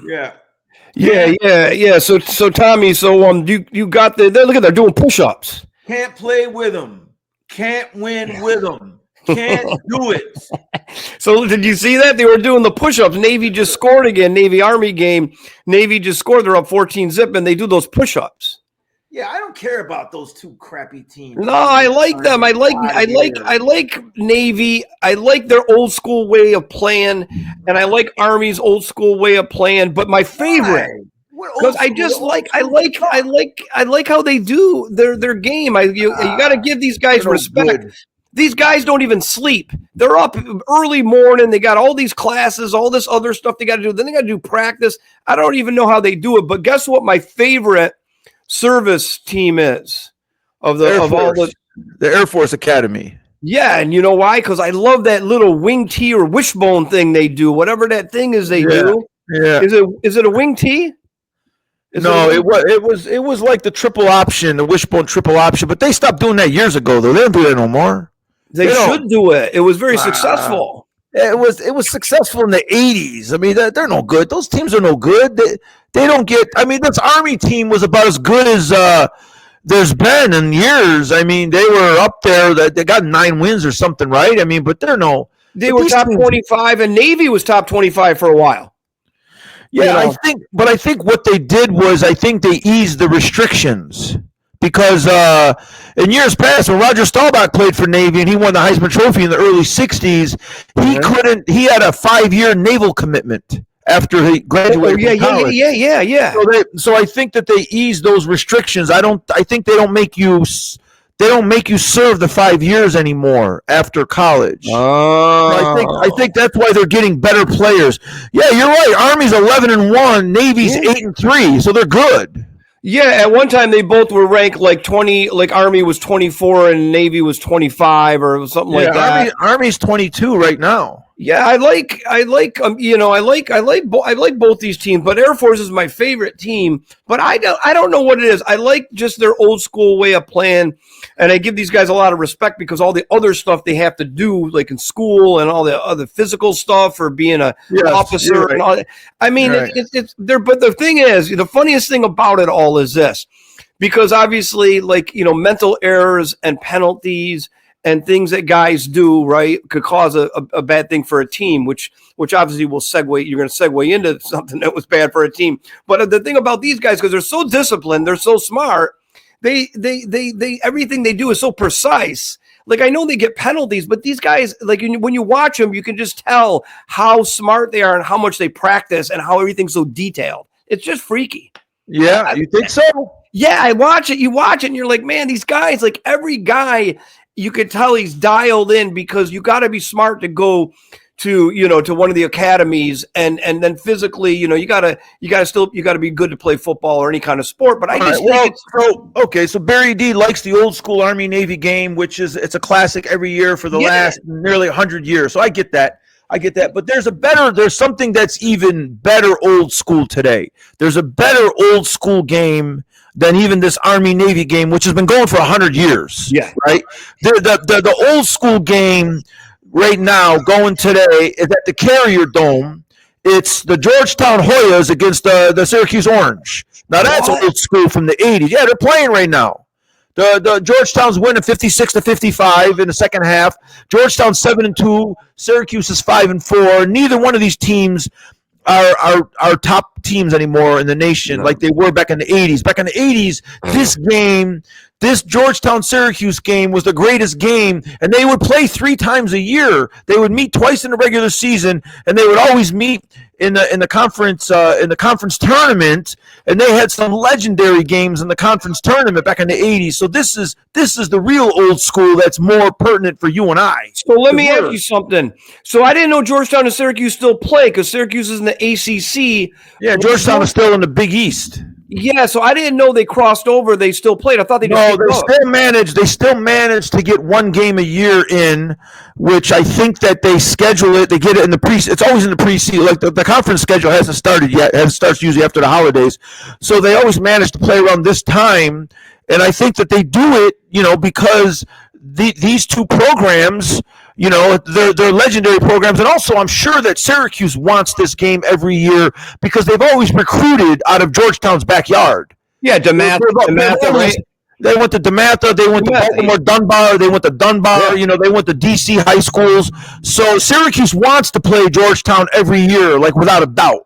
Yeah. Yeah. So Tommy, you got look at they're doing push-ups. Can't play with them. Can't win with them. Can't do it. So did you see that? They were doing the push-ups. Navy just scored again. Navy-Army game. Navy just scored. They're up 14-0, and they do those push-ups. Yeah, I don't care about those two crappy teams. No, I like them. I like Navy. I like their old school way of playing, and I like Army's old school way of playing. But my favorite, because I like how they do their game. You got to give these guys respect. Good. These guys don't even sleep. They're up early morning. They got all these classes, all this other stuff they got to do. Then they got to do practice. I don't even know how they do it. But guess what? My favorite service team is the Air Force Academy. Yeah, and you know why? Because I love that little wing tee or wishbone thing they do. Whatever that thing is, they do. Yeah. Is it a wing tee? It was like the triple option, the wishbone triple option, but they stopped doing that years ago. Though they don't do that no more. They should do it. It was very successful. It was successful in the 80s. I mean, they're no good. Those teams are no good. They don't get. I mean, this Army team was about as good as there's been in years. I mean, they were up there. They got 9 wins or something, right? I mean, but they were top 25, and Navy was top 25 for a while. Yeah, I think what they did was I think they eased the restrictions. Because in years past, when Roger Staubach played for Navy and he won the Heisman Trophy in the early 60s, he had a 5-year naval commitment after he graduated from college. Yeah. So I think that they eased those restrictions. I think they don't make you serve the 5 years anymore after college. Oh. I think that's why they're getting better players. Yeah, you're right. Army's 11-1, Navy's 8-3, so they're good. Yeah, at one time they both were ranked like 20, like Army was 24 and Navy was 25 or something like that. Army's 22 right now. Yeah, I like both these teams, but Air Force is my favorite team. But I don't know what it is. I like just their old school way of playing, and I give these guys a lot of respect because all the other stuff they have to do, like in school, and all the other physical stuff for being an officer and all that. I mean, it's there. But the thing is, the funniest thing about it all is this, because obviously, mental errors and penalties and things that guys do, right, could cause a bad thing for a team, which obviously will segue. You're going to segue into something that was bad for a team. But the thing about these guys, because they're so disciplined, they're so smart, they everything they do is so precise. Like, I know they get penalties, but these guys, like, when you watch them, you can just tell how smart they are and how much they practice and how everything's so detailed. It's just freaky. Yeah, you think so? Yeah, I watch it. You watch it, and you're like, man, these guys, like every guy, you could tell he's dialed in because you got to be smart to go to, to one of the academies and then physically, you got to be good to play football or any kind of sport. But I just think so Barry D likes the old school Army Navy game, which it's a classic every year for the last nearly 100 years. So I get that. But there's something that's even better old school today. There's a better old school game than even this Army Navy game, which has been going for 100 years. Yeah. Right. The old school game right now going today is at the Carrier Dome. It's the Georgetown Hoyas against the Syracuse Orange. Now that's old school from the 80s. Yeah, they're playing right now. The Georgetown's winning 56-55 in the second half. Georgetown 7-2. Syracuse is 5-4. Neither one of these teams are top teams anymore in the nation like they were back in the 80s. Back in the 80s, this Georgetown-Syracuse game was the greatest game, and they would play 3 times a year. They would meet twice in the regular season, and they would always meet in the conference tournament, and they had some legendary games in the conference tournament back in the 80s. So this is the real old school that's more pertinent for you and I. So let me ask you something. So I didn't know Georgetown and Syracuse still play because Syracuse is in the ACC. Yeah, Georgetown is still in the Big East. Yeah, so I didn't know they crossed over. They still played. I thought they still managed to get 1 game a year in, which I think that they schedule it. They get it in the it's always in the preseason. Like the conference schedule hasn't started yet. It starts usually after the holidays. So they always manage to play around this time. And I think that they do it, because these two programs You know, they're legendary programs, and also I'm sure that Syracuse wants this game every year because they've always recruited out of Georgetown's backyard. Yeah, DeMatha, right? They went to DeMatha, they went to Baltimore Dunbar, they went to Dunbar, you know, they went to DC high schools. So Syracuse wants to play Georgetown every year, like without a doubt.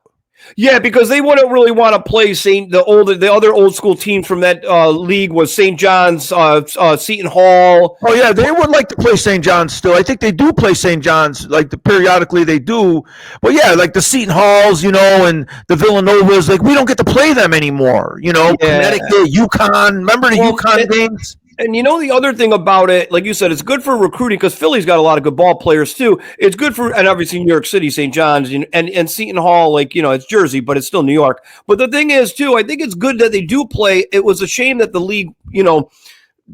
Yeah, because they wouldn't really want to play the other old school teams from that league was St. John's, Seton Hall. Oh yeah, they would like to play St. John's still. I think they do play St. John's, like periodically they do. But yeah, like the Seton Halls, you know, and the Villanovas, like we don't get to play them anymore. You know, Connecticut, UConn. Remember the UConn games? And you know the other thing about it, like you said, it's good for recruiting because Philly's got a lot of good ball players too. It's good for, and obviously New York City, St. John's, and Seton Hall, like, you know, it's Jersey, but it's still New York. But the thing is too, I think it's good that they do play. It was a shame that the league, you know,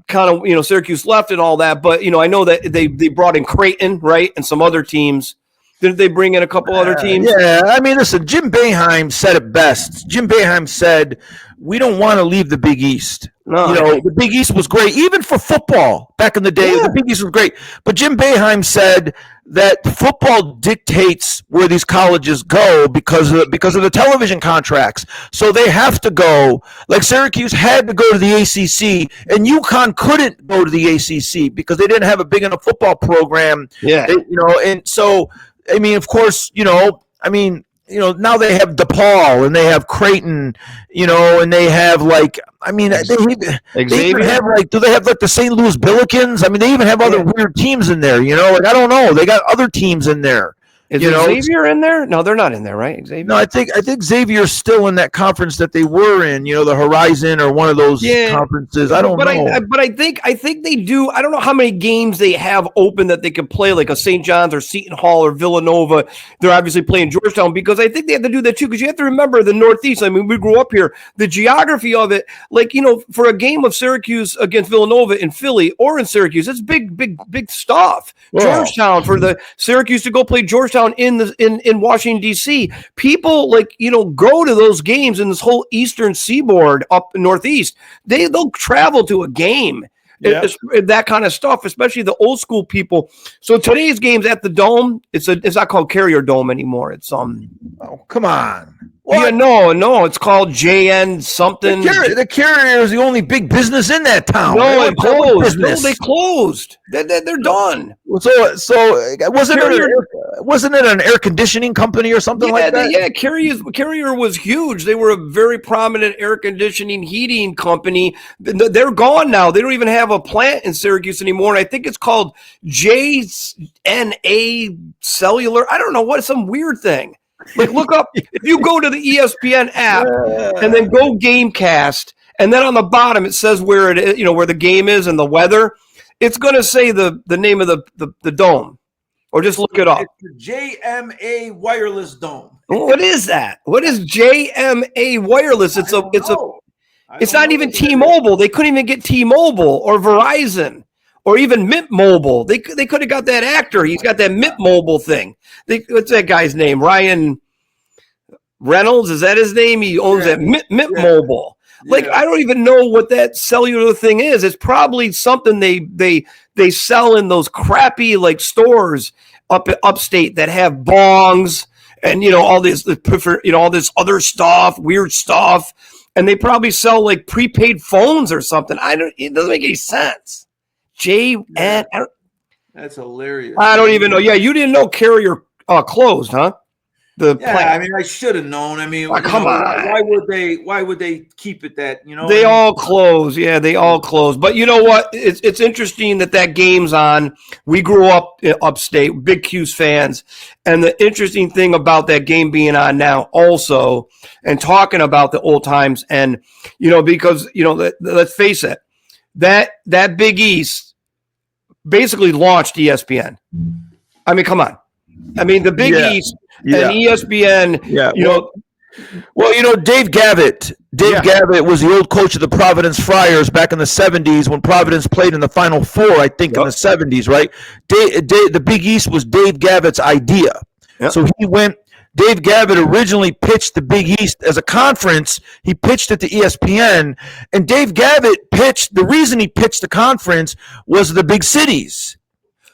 kind of, you know, Syracuse left and all that. But, you know, I know that they brought in Creighton, right, and some other teams. Didn't they bring in a couple other teams? Yeah, I mean, listen, Jim Boeheim said it best. Jim Boeheim said, we don't want to leave the Big East. No. You know, the Big East was great, even for football back in the day. Yeah. The Big East was great. But Jim Boeheim said that football dictates where these colleges go because of the television contracts. So they have to go. Like Syracuse had to go to the ACC, and UConn couldn't go to the ACC because they didn't have a big enough football program. Yeah, you know, and so I mean, of course, you know, now they have DePaul and they have Creighton, you know, and they have like, I mean, they even have like, do they have like the St. Louis Billikens? I mean, they even have other weird teams in there, you know, like, I don't know. They got other teams in there. Is Xavier in there? No, they're not in there, right? Xavier? No, I think Xavier's still in that conference that they were in, you know, the Horizon or one of those conferences. I don't know. But I think they do. I don't know how many games they have open that they could play, like a St. John's or Seton Hall or Villanova. They're obviously playing Georgetown because I think they have to do that too, because you have to remember the Northeast. I mean, we grew up here. The geography of it, like, you know, for a game of Syracuse against Villanova in Philly or in Syracuse, it's big stuff. Wow. Georgetown, for the Syracuse to go play Georgetown in Washington, D.C. People, like, you know, go to those games in this whole eastern seaboard up Northeast. They'll travel to a game. Yeah. That kind of stuff, especially the old school people. So today's game's at the Dome. It's not called Carrier Dome anymore. It's oh, come on. What? Yeah, no, it's called JN something. The Carrier is the only big business in that town. No, it closed. No, they closed. They're done. So wasn't it an air conditioning company or something like that? Yeah, Carrier was huge. They were a very prominent air conditioning heating company. They're gone now. They don't even have a plant in Syracuse anymore. And I think it's called JNA Cellular. I don't know what, some weird thing. Like, look up, if you go to the ESPN app and then go Gamecast, and then on the bottom it says where it is, you know, where the game is and the weather, it's going to say the name of the dome, or just look it up. It's the JMA Wireless Dome. What is that? What is JMA Wireless? It's not even T-Mobile. They couldn't even get T-Mobile or Verizon. Or even Mint Mobile. They could have got that actor. He's got that Mint Mobile thing. What's that guy's name? Ryan Reynolds? Is that his name? He owns that Mint Mobile. Like, I don't even know what that cellular thing is. It's probably something they sell in those crappy like stores upstate that have bongs and, you know, all this, you know, all this other stuff, weird stuff, and they probably sell like prepaid phones or something. It doesn't make any sense. That's hilarious. I don't even know. Yeah, you didn't know Carrier closed, huh? The plant. I mean, I should have known. I mean, come on. Why would they keep it that, you know? They all close. Yeah, they all close. But you know what? It's interesting that game's on. We grew up upstate, big CUSE fans. And the interesting thing about that game being on now also, and talking about the old times, and, you know, because, you know, let's face it, that Big East basically launched ESPN. I mean, come on. I mean, the Big East and ESPN, you know. Well, you know, Dave Gavitt was the old coach of the Providence Friars back in the 70s when Providence played in the Final Four, I think, in the 70s, right? The Big East was Dave Gavitt's idea. Yep. So Dave Gavitt originally pitched the Big East as a conference. He pitched it to ESPN, and Dave Gavitt the reason he pitched the conference was the big cities.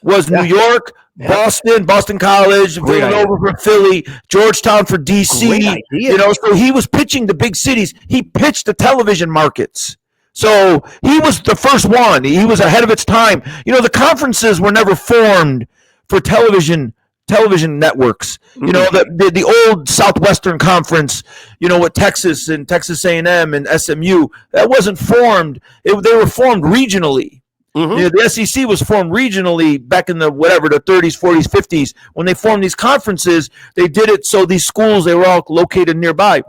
was New York, Boston College, Great Villanova for Philly, Georgetown for DC. You know, so he was pitching the big cities. He pitched the television markets. So he was the first one. He was ahead of its time. You know, the conferences were never formed for television networks. You know, the old Southwestern Conference, you know, with Texas and Texas A&M and SMU, that wasn't formed. They were formed regionally. You know, the SEC was formed regionally back in the 30s, 40s, 50s. When they formed these conferences, they did it so these schools, they were all located nearby.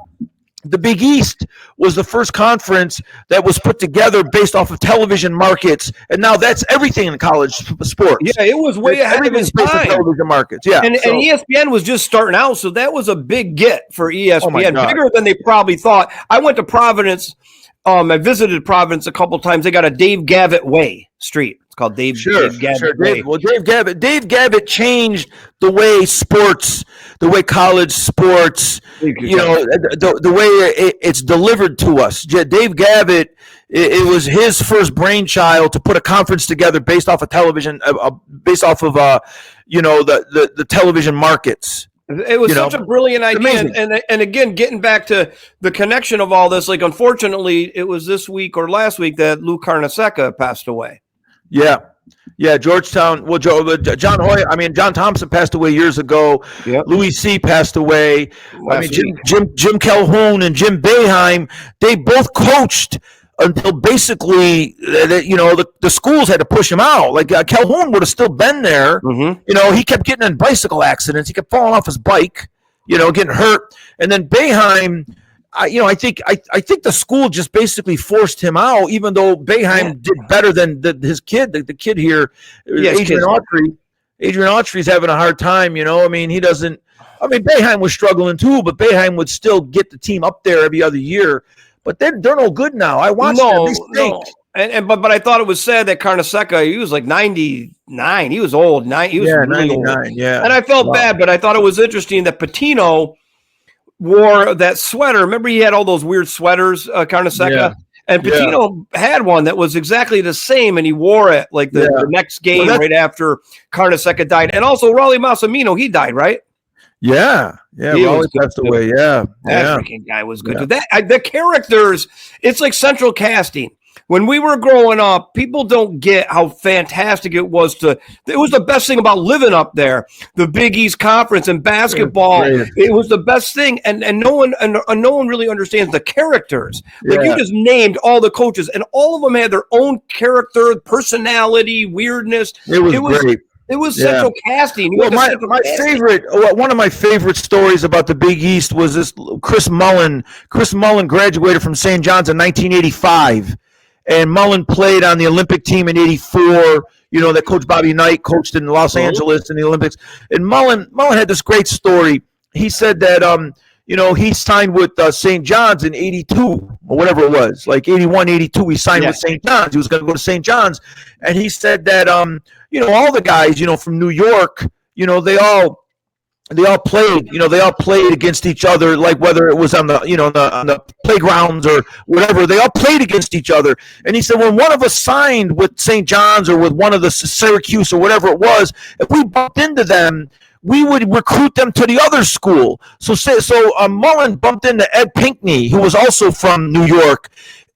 The Big East was the first conference that was put together based off of television markets, and now that's everything in college sports. Yeah, it was way ahead of its time. Television markets, yeah. And ESPN was just starting out, so that was a big get for ESPN, bigger than they probably thought. I went to Providence. I visited Providence a couple times. They got a Dave Gavitt Way street. It's called Dave Gavitt Way. Well, Dave Gavitt changed the way sports, the way college sports, you know, the way it's delivered to us. Dave Gavitt, it was his first brainchild to put a conference together based off of television, based off of you know, the television markets. It was such a brilliant idea. And again, getting back to the connection of all this, like, unfortunately, it was this week or last week that Lou CARNESECCA passed away. Yeah, Georgetown. Well, John Thompson passed away years ago. Yep. Louis C. passed away. Jim Calhoun and Jim Boeheim, they both coached until basically, you know, the schools had to push him out. Like Calhoun would have still been there. You know, he kept getting in bicycle accidents. He kept falling off his bike, you know, getting hurt. And then Boeheim, you know, I think the school just basically forced him out, even though Boeheim did better than his kid, the kid here, Adrian Autry. Adrian Autry's having a hard time, you know. I mean, Boeheim was struggling too, but Boeheim would still get the team up there every other year. But they're no good now. I watched them. They stink. But I thought it was sad that CARNESECCA, he was like 99. He was old. He was really 99. Old. Yeah. And I felt bad, but I thought it was interesting that Pitino wore that sweater. Remember, he had all those weird sweaters, CARNESECCA? Yeah. And Pitino had one that was exactly the same, and he wore it like the next game right after CARNESECCA died. And also, Raleigh Massimino, he died, right? Yeah, Raleigh passed away. Yeah, that freaking guy was good. The characters, it's like central casting. When we were growing up, people don't get how fantastic it was. It was the best thing about living up there. The Big East Conference and basketball, it was the best thing. And no one really understands the characters. Like, you just named all the coaches, and all of them had their own character, personality, weirdness. It was great. It was central casting. Well, one of my favorite stories about the Big East was this Chris Mullen. Chris Mullen graduated from St. John's in 1985, and Mullen played on the Olympic team in '84. You know, that Coach Bobby Knight coached in Los Angeles in the Olympics. And Mullen had this great story. He said that you know, he signed with St. John's in '82 or whatever it was, like '81, '82. He signed with St. John's. He was going to go to St. John's, and he said that you know, all the guys, you know, from New York, you know, they all played, you know, they all played against each other, like whether it was on the, you know, on the playgrounds or whatever, they all played against each other. And he said, when one of us signed with St. John's or with one of the Syracuse or whatever it was, if we bumped into them, we would recruit them to the other school. So Mullen bumped into Ed Pinckney, who was also from New York.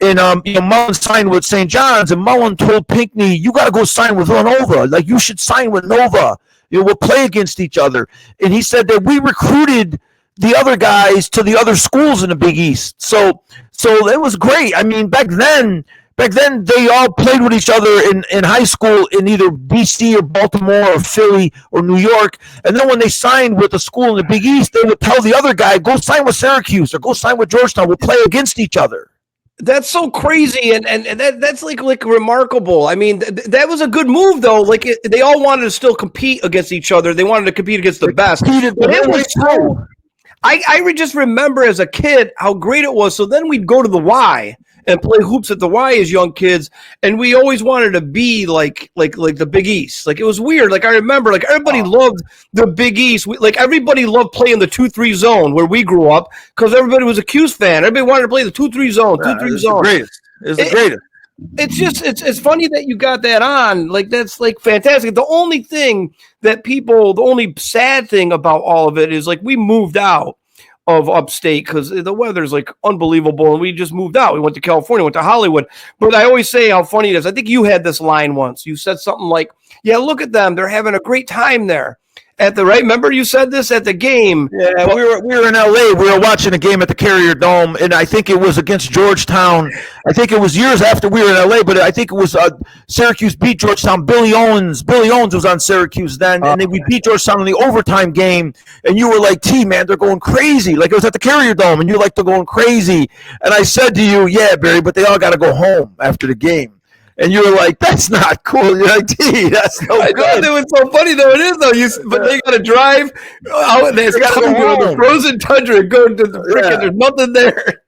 And you know, Mullen signed with St. John's, and Mullen told Pinckney, "You got to go sign with Villanova. Like, you should sign with Nova. You know, we'll play against each other." And he said that we recruited the other guys to the other schools in the Big East. So it was great. I mean, back then they all played with each other in high school in either DC or Baltimore or Philly or New York. And then when they signed with a school in the Big East, they would tell the other guy, "Go sign with Syracuse or go sign with Georgetown. We'll play against each other." That's so crazy, and that's like remarkable. I mean, that was a good move, though. Like, they all wanted to still compete against each other. They wanted to compete against the best. But it was so. I just remember as a kid how great it was. So then we'd go to the Y and play hoops at the Y as young kids, and we always wanted to be like the Big East. Like, it was weird. Like, I remember, like, everybody loved the Big East. Everybody loved playing the 2-3 zone where we grew up because everybody was a CUSE fan. Everybody wanted to play the 2-3 zone. 2-3 zone. It's the greatest. it's funny that you got that on. Like, that's like fantastic. The only sad thing about all of it is, like, we moved out of upstate because the weather's like unbelievable, and we just moved out. We went to California, went to Hollywood. But I always say how funny it is. I think you had this line once. You said something like, "Yeah, look at them. They're having a great time there." At the right, remember you said this at the game? Yeah, we were in LA. We were watching a game at the Carrier Dome, and I think it was against Georgetown. I think it was years after we were in LA, but I think it was Syracuse beat Georgetown. Billy Owens was on Syracuse then, and then we beat Georgetown in the overtime game. And you were like, "T, man, they're going crazy!" Like, it was at the Carrier Dome, and you're like, "They're going crazy." And I said to you, "Yeah, Barry, but they all got to go home after the game." And you were like, "That's not cool." You're like, "T, that's no good." I thought it was so funny, though. It is, though. But they got to drive out. They got to go to the frozen tundra and go to the freaking. There's nothing there.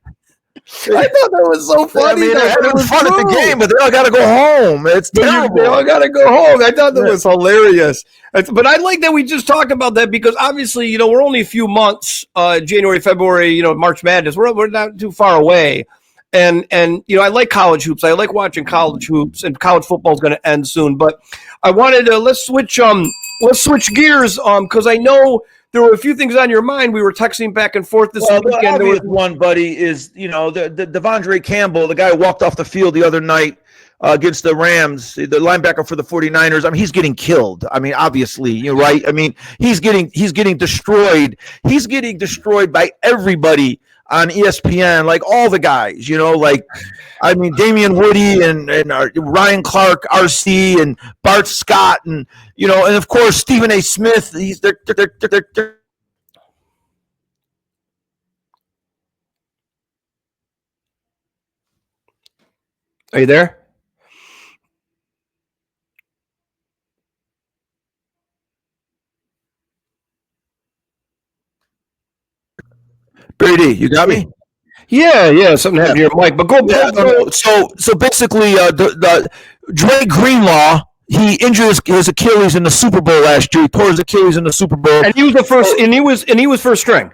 I thought that was so funny. I mean, they're having fun at the game, but they all got to go home. It's terrible. They all got to go home. I thought that was hilarious. But I like that we just talked about that because obviously, you know, we're only a few months, January, February, you know, March Madness. We're not too far away. And you know, I like college hoops. I like watching college hoops, and college football is going to end soon. But I wanted to let's switch gears because I know there were a few things on your mind. We were texting back and forth this weekend. The obvious one, buddy, is, you know, the Devondre Campbell, the guy who walked off the field the other night against the Rams, the linebacker for the 49ers. I mean, he's getting killed. I mean, obviously, you're right. I mean, he's getting destroyed. He's getting destroyed by everybody on ESPN, like all the guys, you know, like, I mean, Damian Woody and Ryan Clark, RC, and Bart Scott, and, you know, and of course Stephen A. Smith. They're Are you there? Brady, you got me? Yeah. Something happened to your mic, but go. So basically, the Dre Greenlaw, he injured his Achilles in the Super Bowl last year. He tore his Achilles in the Super Bowl, and he was the first, and he was first string.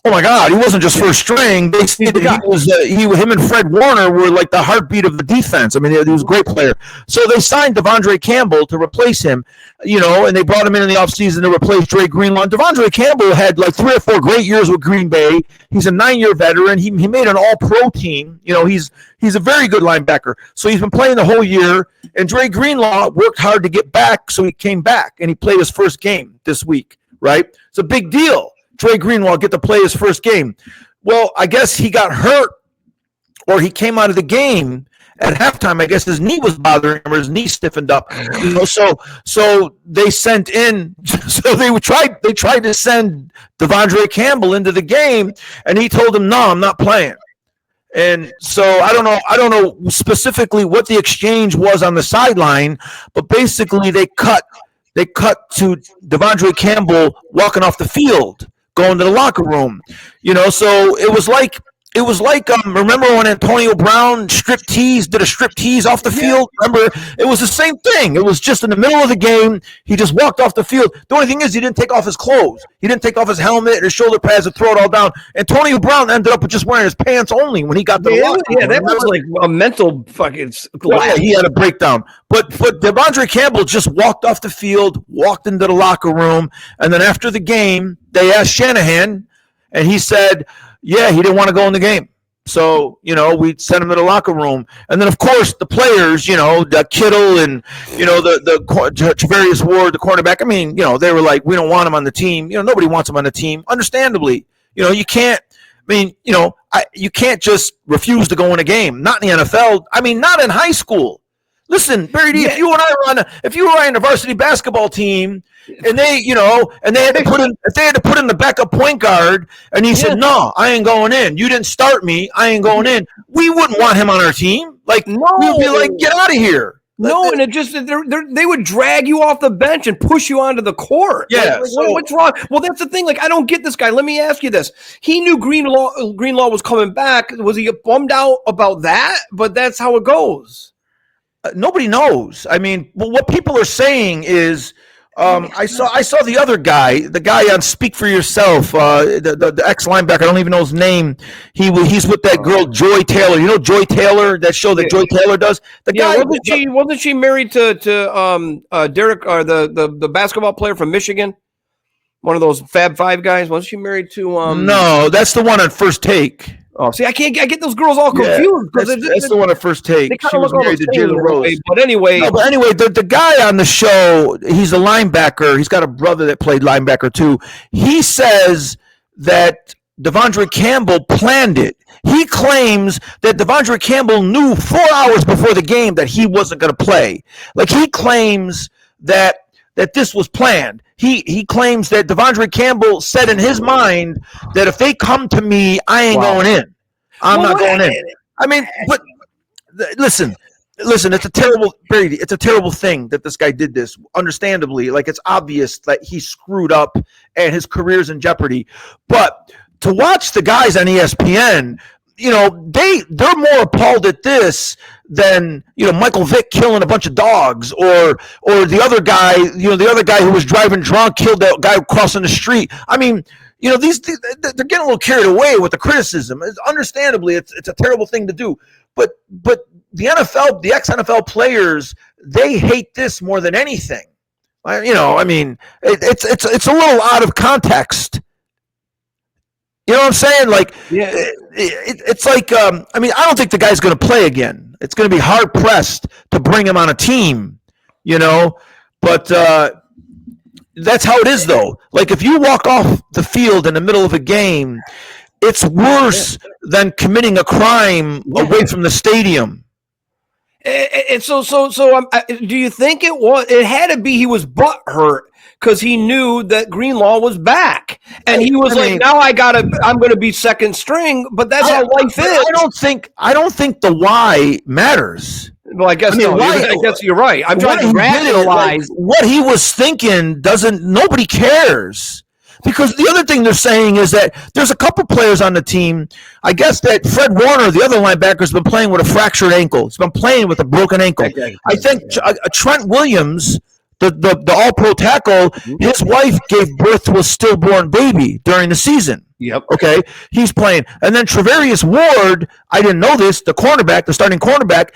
Oh my God, he wasn't just first string. They said him and Fred Warner were like the heartbeat of the defense. I mean, he was a great player. So they signed Devondre Campbell to replace him, you know, and they brought him in the offseason to replace Dre Greenlaw. Devondre Campbell had like 3 or 4 great years with Green Bay. He's a 9-year veteran. He made an all-pro team. You know, he's a very good linebacker. So he's been playing the whole year, and Dre Greenlaw worked hard to get back, so he came back, and he played his first game this week, right? It's a big deal. Dre Greenlaw get to play his first game. Well, I guess he got hurt, or he came out of the game at halftime. I guess his knee was bothering him, or his knee stiffened up. You know, so they sent in. So they tried to send Devondre Campbell into the game, and he told them, "No, I'm not playing." And so I don't know specifically what the exchange was on the sideline, but basically they cut to Devondre Campbell walking off the field, going to the locker room, you know. So it was like remember when Antonio Brown did a strip tease off the field? Remember, it was the same thing. It was just in the middle of the game. He just walked off the field. The only thing is, he didn't take off his clothes. He didn't take off his helmet, his shoulder pads, to throw it all down. Antonio Brown ended up with just wearing his pants only when he got the locker room. Yeah, that was like a mental fucking. Yeah, he had a breakdown. But Devondre Campbell just walked off the field, walked into the locker room, and then after the game, they asked Shanahan, and he said, yeah, he didn't want to go in the game. So, you know, we sent him to the locker room. And then, of course, the players, you know, the Kittle and, you know, the Travarius Ward, the cornerback, I mean, you know, they were like, we don't want him on the team. You know, nobody wants him on the team. Understandably, you know, you can't just refuse to go in a game. Not in the NFL. I mean, not in high school. Listen, Barry D, if you and I were on the varsity basketball team, and they had to put in the backup point guard, and he said, "No, I ain't going in. You didn't start me. I ain't going in." We wouldn't want him on our team. Like, no, we'd be like, "Get out of here." No, and it just they would drag you off the bench and push you onto the court. Yeah, what's wrong? Well, that's the thing. Like, I don't get this guy. Let me ask you this: he knew Greenlaw was coming back. Was he bummed out about that? But that's how it goes. Nobody knows. I mean, what people are saying is, I saw the other guy, the guy on Speak for Yourself, the ex linebacker. I don't even know his name. He's with that girl Joy Taylor. You know Joy Taylor, that show that Joy Taylor does. The guy wasn't she married to Derek, or the basketball player from Michigan? One of those Fab Five guys. Wasn't she married to? No, that's the one on First Take. Oh, see, I get those girls all confused. That's the one at First Take. She was married to Jalen Rose. But anyway, the guy on the show, he's a linebacker. He's got a brother that played linebacker too. He says that Devondre Campbell planned it. He claims that Devondre Campbell knew 4 hours before the game that he wasn't going to play. Like, he claims that this was planned. He claims that Devondre Campbell said in his mind that if they come to me, I ain't going in. I'm not going in. I mean, but listen, it's a terrible thing that this guy did this. Understandably, like, it's obvious that he screwed up and his career's in jeopardy. But to watch the guys on ESPN, you know, they're more appalled at this than, you know, Michael Vick killing a bunch of dogs, or the other guy, you know, the other guy who was driving drunk killed that guy crossing the street. I mean, you know, they're getting a little carried away with the criticism. Understandably, it's a terrible thing to do. But the NFL, the ex-NFL players, they hate this more than anything. You know, I mean, it's a little out of context. You know what I'm saying? Like, yeah. It's like, I mean, I don't think the guy's going to play again. It's going to be hard pressed to bring him on a team, you know, but that's how it is, though. Like, if you walk off the field in the middle of a game, it's worse than committing a crime away from the stadium. And so, do you think it had to be he was butthurt because he knew that Greenlaw was back, and he was now I'm going to be second string, but that's how life is. I don't think the why matters. Well, I guess I guess you're right. I'm trying to rationalize what he was thinking. Nobody cares. Because the other thing they're saying is that there's a couple players on the team. I guess that Fred Warner, the other linebacker, has been playing with a fractured ankle. He's been playing with a broken ankle. I think Trent Williams, the all-pro tackle, his wife gave birth to a stillborn baby during the season. Yep. Okay, he's playing. And then Travarius Ward, I didn't know this, the starting cornerback,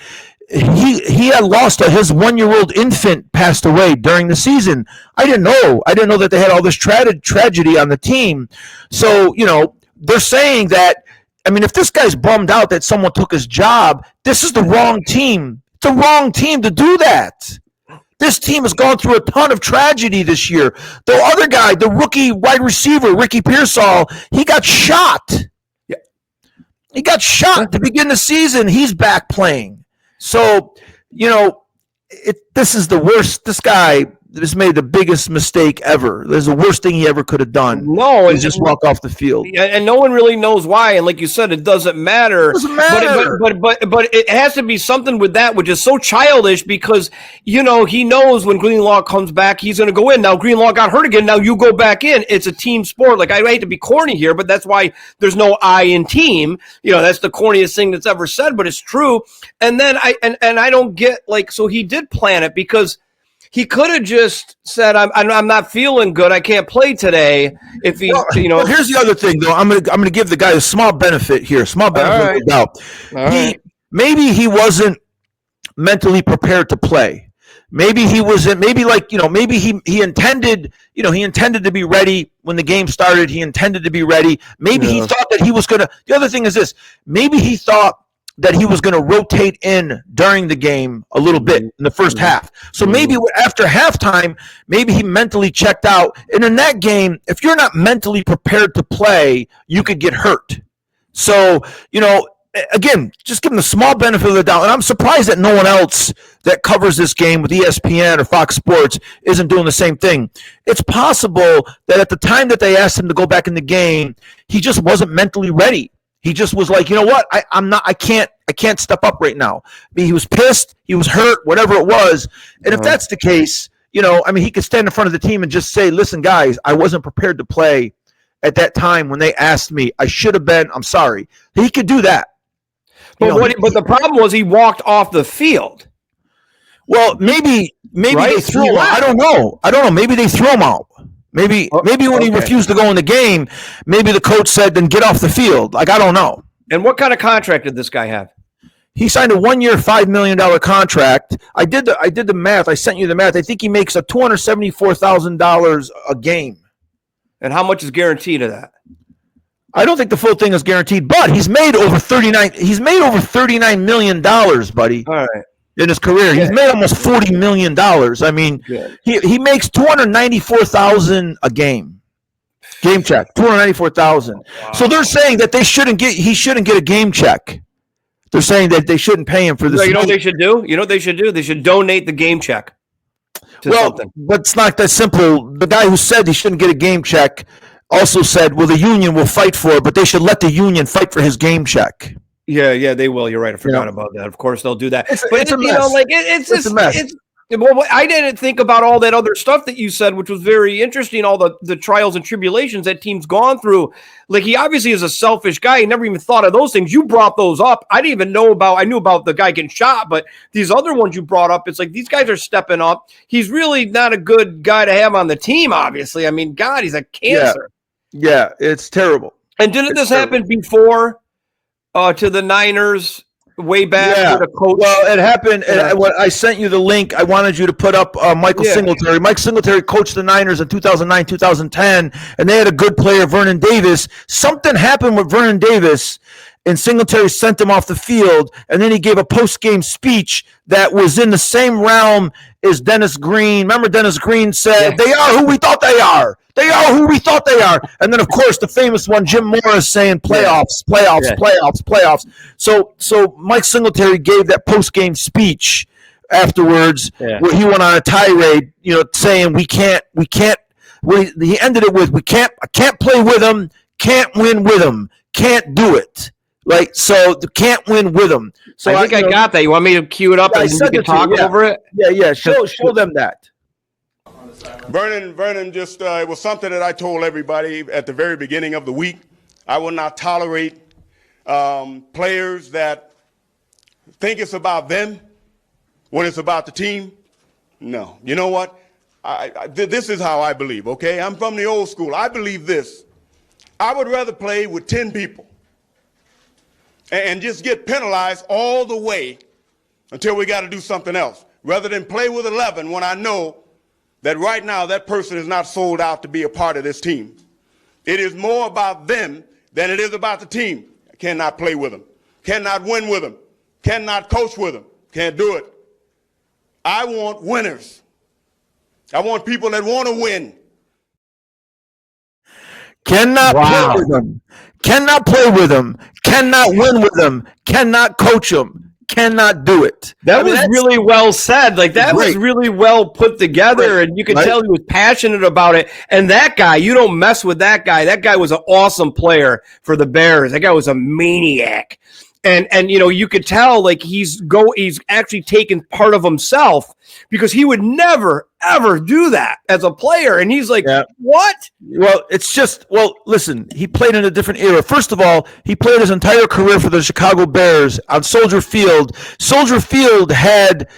he had lost his 1-year-old infant passed away during the season. I didn't know that they had all this tragedy on the team. So, you know, they're saying that, I mean, if this guy's bummed out that someone took his job, this is the wrong team. It's the wrong team to do that. This team has gone through a ton of tragedy this year. The other guy, the rookie wide receiver, Ricky Pearsall, he got shot. Yeah. He got shot to begin the season. He's back playing. So, you know, this is the worst. This guy has made the biggest mistake ever. This is the worst thing he ever could have done. No, and just walk off the field. And no one really knows why. And like you said, it doesn't matter. It doesn't matter. But it has to be something with that, which is so childish because, you know, he knows when Greenlaw comes back, he's going to go in. Now, Greenlaw got hurt again. Now you go back in. It's a team sport. Like, I hate to be corny here, but that's why there's no I in team. You know, that's the corniest thing that's ever said, but it's true. And then I don't get, like, so he did plan it because he could have just said, "I'm not feeling good. I can't play today." If he, you know, here's the other thing, though. I'm gonna give the guy a small benefit here. Small benefit of the doubt. Maybe he wasn't mentally prepared to play. Maybe he wasn't. Maybe maybe he intended. You know, he intended to be ready when the game started. He intended to be ready. Maybe he thought that he was gonna. The other thing is this. Maybe he thought that he was going to rotate in during the game a little bit in the first half. So maybe after halftime, maybe he mentally checked out. And in that game, if you're not mentally prepared to play, you could get hurt. So, you know, again, just give him the small benefit of the doubt. And I'm surprised that no one else that covers this game with ESPN or Fox Sports isn't doing the same thing. It's possible that at the time that they asked him to go back in the game, he just wasn't mentally ready. He just was like, you know what? I can't step up right now. I mean, he was pissed. He was hurt, whatever it was. And if that's the case, you know, I mean, he could stand in front of the team and just say, listen, guys, I wasn't prepared to play at that time when they asked me. I should have been. I'm sorry. He could do that. But the problem was he walked off the field. Well, maybe Right? they threw him out. I don't know. Maybe they threw him out. Maybe when he refused to go in the game, maybe the coach said, then get off the field. Like, I don't know. And what kind of contract did this guy have? He signed a 1-year, $5 million contract. I did the math. I sent you the math. I think he makes a $274,000 a game. And how much is guaranteed of that? I don't think the full thing is guaranteed, but he's made over $39 million, buddy. All right. In his career. He's made almost $40 million. I mean, he makes $294,000 a game. Game check, $294,000. Wow. So they're saying that he shouldn't get a game check. They're saying that they shouldn't pay him for this. You know what they should do? You know what they should do? They should donate the game check to something. But it's not that simple. The guy who said he shouldn't get a game check also said, well, the union will fight for it, but they should let the union fight for his game check. Yeah, they will. You're right. I forgot about that. Of course, they'll do that. It's a mess. It's a mess. Well, I didn't think about all that other stuff that you said, which was very interesting, all the trials and tribulations that team's gone through. Like, he obviously is a selfish guy. He never even thought of those things. You brought those up. I didn't even know about – I knew about the guy getting shot, but these other ones you brought up, it's like these guys are stepping up. He's really not a good guy to have on the team, obviously. I mean, God, he's a cancer. Yeah, it's terrible. And didn't this happen before to the Niners – way back with a coach? Well, it happened. When I sent you the link, I wanted you to put up Michael Singletary. Mike Singletary coached the Niners in 2009, 2010, and they had a good player, Vernon Davis. Something happened with Vernon Davis, and Singletary sent him off the field, and then he gave a post-game speech that was in the same realm as Dennis Green. Remember, Dennis Green said, they are who we thought they are. They are who we thought they are. And then, of course, the famous one, Jim Morris saying playoffs. So Mike Singletary gave that post-game speech afterwards where he went on a tirade, saying he ended it with, I can't play with him, can't win with him, can't do it. Like, so they can't win with them. So I think I got that. You want me to cue it up and you can talk over it? Yeah. Show them that. Vernon just, it was something that I told everybody at the very beginning of the week. I will not tolerate players that think it's about them when it's about the team. No. You know what? This is how I believe, okay? I'm from the old school. I believe this. I would rather play with 10 people and just get penalized all the way until we got to do something else, rather than play with 11 when I know that right now that person is not sold out to be a part of this team. It is more about them than it is about the team. I cannot play with them, cannot win with them, cannot coach with them, can't do it. I want winners. I want people that want to win. Cannot play with them. Cannot play with them. Cannot win with them. Cannot coach them. Cannot do it. That was really well said. Like, that was really well put together, and you could tell he was passionate about it. And that guy, you don't mess with that guy. That guy was an awesome player for the Bears. That guy was a maniac. And you could tell, like, he's actually taken part of himself, because he would never ever do that as a player. And he's like, what? Well, listen, he played in a different era. First of all, he played his entire career for the Chicago Bears on Soldier Field. Soldier Field had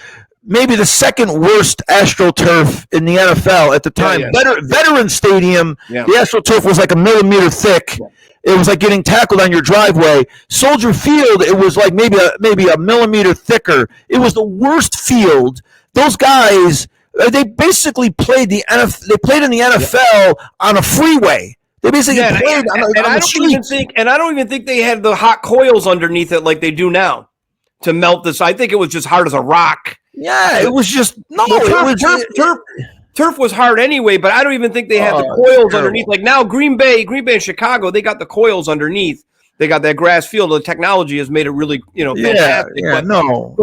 maybe the second worst AstroTurf in the NFL at the time. Veteran Stadium, the AstroTurf was like a millimeter thick. It was like getting tackled on your driveway. Soldier Field, it was like maybe a millimeter thicker. It was the worst field. Those guys, they basically played They played in the NFL on a freeway. They basically played on the street. And I don't even think they had the hot coils underneath it like they do now to melt this. I think it was just hard as a rock. Yeah, it was just Turf was hard anyway, but I don't even think they had the coils underneath. Like now, Green Bay and Chicago, they got the coils underneath. They got that grass field. The technology has made it really, fantastic. But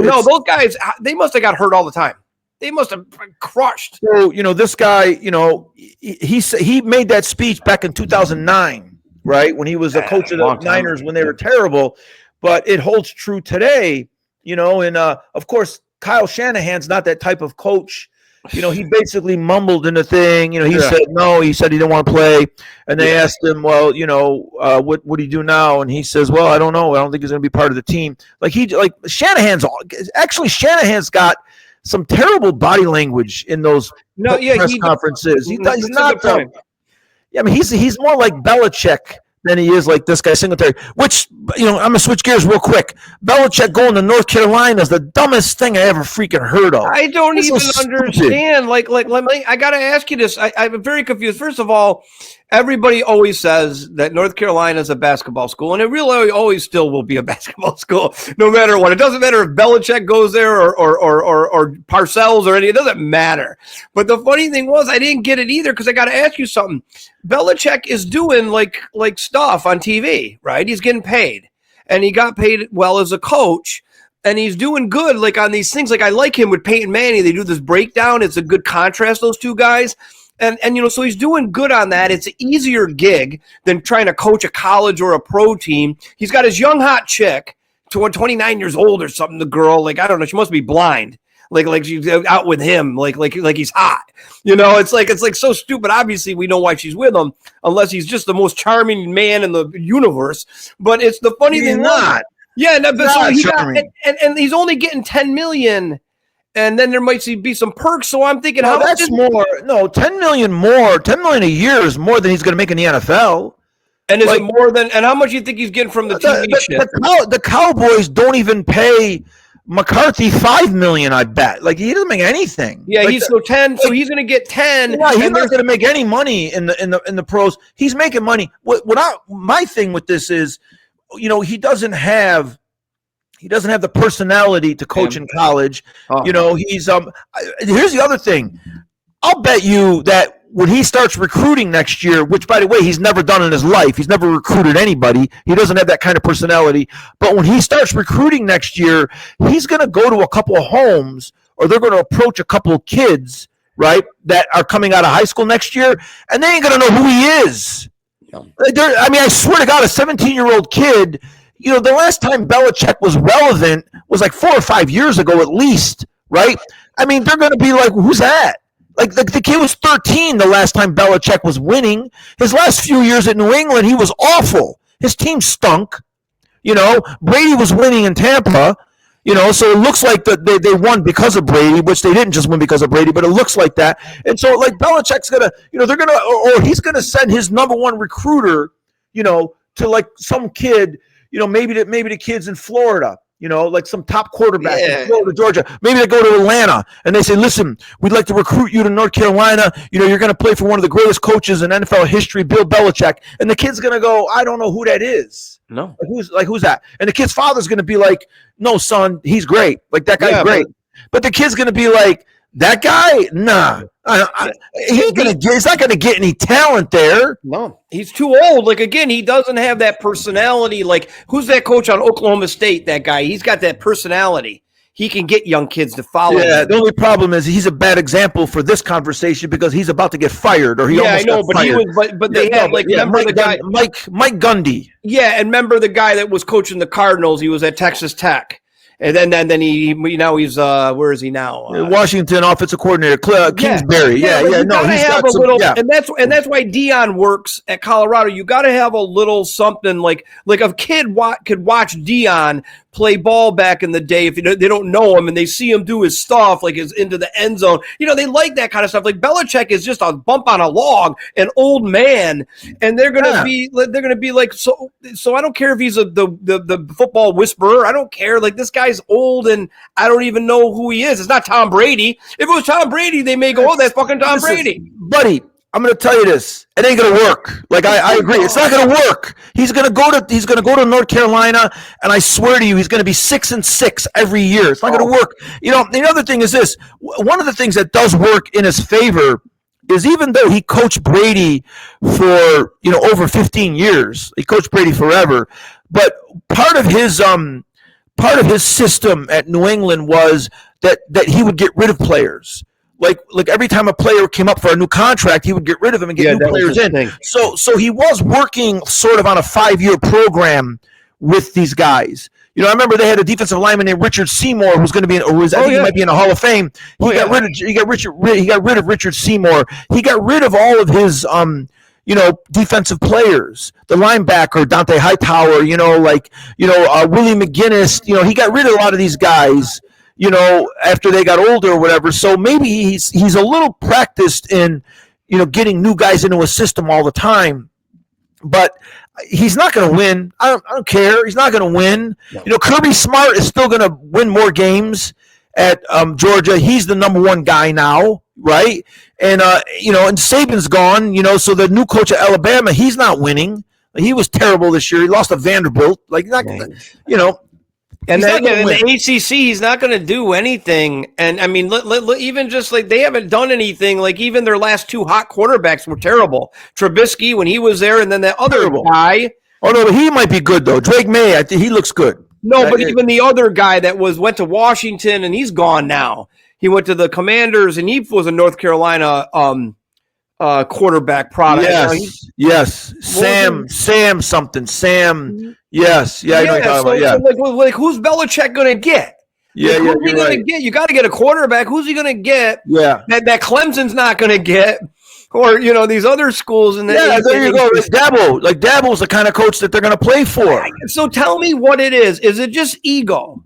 those guys, they must have got hurt all the time. They must have been crushed. So, this guy, he made that speech back in 2009, right? When he was a coach of the Niners when they were terrible. But it holds true today, and of course, Kyle Shanahan's not that type of coach. He basically mumbled in the thing. He said no. He said he didn't want to play. And they asked him, well, what do you do now? And he says, well, I don't know. I don't think he's going to be part of the team. Shanahan's got some terrible body language in those press conferences. He's not. I mean, he's more like Belichick than he is like this guy Singletary. Which, I'm gonna switch gears real quick. Belichick going to North Carolina is the dumbest thing I ever freaking heard of. I don't even understand. Like, I gotta ask you this. I'm very confused. First of all, everybody always says that North Carolina is a basketball school, and it really always still will be a basketball school, no matter what. It doesn't matter if Belichick goes there or Parcells or any. It doesn't matter. But the funny thing was, I didn't get it either because I got to ask you something. Belichick is doing like stuff on TV, right? He's getting paid, and he got paid well as a coach. And he's doing good, like on these things. Like I like him with Peyton Manning. They do this breakdown. It's a good contrast, those two guys. And so he's doing good on that. It's an easier gig than trying to coach a college or a pro team. He's got his young hot chick, 29 years old or something. The girl, like I don't know, she must be blind. Like she's out with him, like he's hot. It's like so stupid. Obviously, we know why she's with him, unless he's just the most charming man in the universe. But it's the funny thing. Not. Yeah, no, but so he got, and he's only getting $10 million. And then there might be some perks. So I'm thinking, how that's more? No, $10 million more. $10 million a year is more than he's going to make in the NFL. And is it more than? And how much do you think he's getting from the TV shit? The Cowboys don't even pay McCarthy $5 million. I bet. Like he doesn't make anything. Yeah, he's 10. So he's going to get 10. Yeah, he's not going to make any money in the pros. He's making money. My thing with this is, he doesn't have the personality to coach in college. He's here's the other thing. I'll bet you that when he starts recruiting next year, which by the way, he's never done in his life. He's never recruited anybody. He doesn't have that kind of personality. But when he starts recruiting next year, he's going to go to a couple of homes or they're going to approach a couple of kids, right, that are coming out of high school next year, and they ain't going to know who he is. I swear to God, a 17-year-old kid, the last time Belichick was relevant was like 4 or 5 years ago at least, right? I mean, they're going to be like, who's that? Like the kid was 13 the last time Belichick was winning. His last few years at New England, he was awful. His team stunk. Brady was winning in Tampa. So it looks like they won because of Brady, which they didn't just win because of Brady, but it looks like that. And so, like, Belichick's going to, they're going to, or he's going to send his number one recruiter, to like some kid, maybe the kids in Florida, like some top quarterback in Florida, Georgia. Maybe they go to Atlanta and they say, listen, we'd like to recruit you to North Carolina. You're going to play for one of the greatest coaches in NFL history, Bill Belichick. And the kid's going to go, I don't know who that is. No. Who's that? And the kid's father's going to be like, no, son, he's great. Like, that guy's great. But the kid's going to be like, that guy? Nah. He's not going to get any talent there. No. He's too old. Like, again, he doesn't have that personality. Like, who's that coach on Oklahoma State, that guy? He's got that personality. He can get young kids to follow him. The only problem is he's a bad example for this conversation because he's about to get fired, or he almost got fired. He was, but they had remember the guy Mike Gundy. Yeah, and remember the guy that was coaching the Cardinals? He was at Texas Tech. And then he's where is he now? Washington offensive coordinator Kingsbury. And that's why Dion works at Colorado. You got to have a little something like a kid could watch Dion play ball back in the day if they don't know him and they see him do his stuff like his into the end zone. They like that kind of stuff. Like Belichick is just a bump on a log, an old man, and they're gonna be like so. I don't care if he's the football whisperer. I don't care. Like, this guy's old and I don't even know who he is. It's not Tom Brady. If it was Tom Brady, they may go, oh, that's fucking Tom Brady, buddy. I'm going to tell you this. It ain't going to work. Like, I agree. It's not going to work. He's going to go to North Carolina, and I swear to you, he's going to be 6-6 every year. It's not going to work. The other thing is this. One of the things that does work in his favor is, even though he coached Brady for, over 15 years, he coached Brady forever, but part of his system at New England was that he would get rid of players. Like every time a player came up for a new contract, he would get rid of him and get new players in. So he was working sort of on a 5-year program with these guys. I remember they had a defensive lineman named Richard Seymour who's going to be he might be in the Hall of Fame. He got rid of Richard Seymour. He got rid of all of his defensive players. The linebacker Dante Hightower, Willie McGinnis. He got rid of a lot of these guys. after they got older or whatever. So maybe he's a little practiced in, getting new guys into a system all the time. But he's not going to win. I don't care. He's not going to win. No. Kirby Smart is still going to win more games at Georgia. He's the number one guy now, right? And and Saban's gone. So the new coach at Alabama, he's not winning. He was terrible this year. He lost to Vanderbilt. And then in the ACC, he's not going to do anything. And I mean, even just like they haven't done anything. Like even their last two hot quarterbacks were terrible. Trubisky when he was there, and then that other guy. Oh no, but he might be good though. Drake May, I think he looks good. No, but even the other guy that went to Washington and he's gone now. He went to the Commanders and he was a North Carolina quarterback product. Yes. Sam something. Sam. Yes. Yeah. I know what you're talking about. So like, who's Belichick going to get? Yeah. Who's he going to get? You got to get a quarterback. Who's he going to get? Yeah. That Clemson's not going to get. Or, these other schools. And there you go. Like Dabo's the kind of coach that they're going to play for. So tell me what it is. Is it just ego?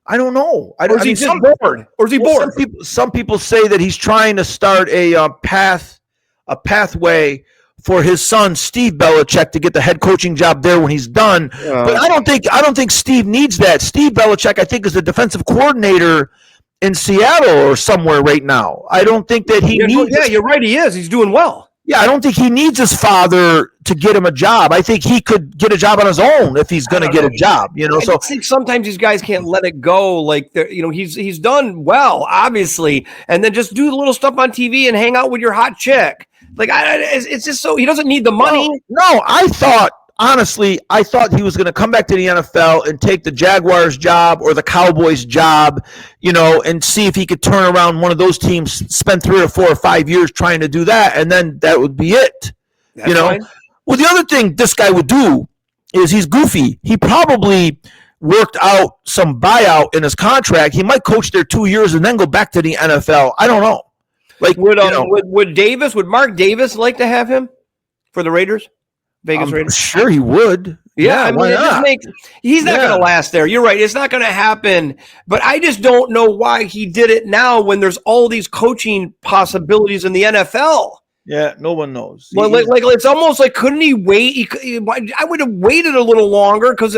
I don't know. Or is he just bored? Or is he bored? Some people say that he's trying to start a pathway for his son Steve Belichick to get the head coaching job there when he's done. But I don't think Steve needs that. Steve Belichick, I think, is the defensive coordinator in Seattle or somewhere right now. I don't think that he needs. Yeah, you're right. He is. He's doing well. Yeah, I don't think he needs his father to get him a job. I think he could get a job on his own if he's going to get a job. So I think sometimes these guys can't let it go. Like he's done well, obviously, and then just do the little stuff on TV and hang out with your hot chick. Like it's just so he doesn't need the money. No, honestly, I thought he was going to come back to the NFL and take the Jaguars job or the Cowboys job, and see if he could turn around one of those teams, spend 3 or 4 or 5 years trying to do that, and then that would be it. That's fine. Well, the other thing this guy would do is he's goofy. He probably worked out some buyout in his contract. He might coach there 2 years and then go back to the NFL. I don't know. Like would Mark Davis like to have him for the Raiders? Vegas Raiders? Sure he would. Yeah, I mean, he's not going to last there. You're right. It's not going to happen. But I just don't know why he did it now when there's all these coaching possibilities in the NFL. Yeah, no one knows. Well, like it's almost like, couldn't he wait? I would have waited a little longer because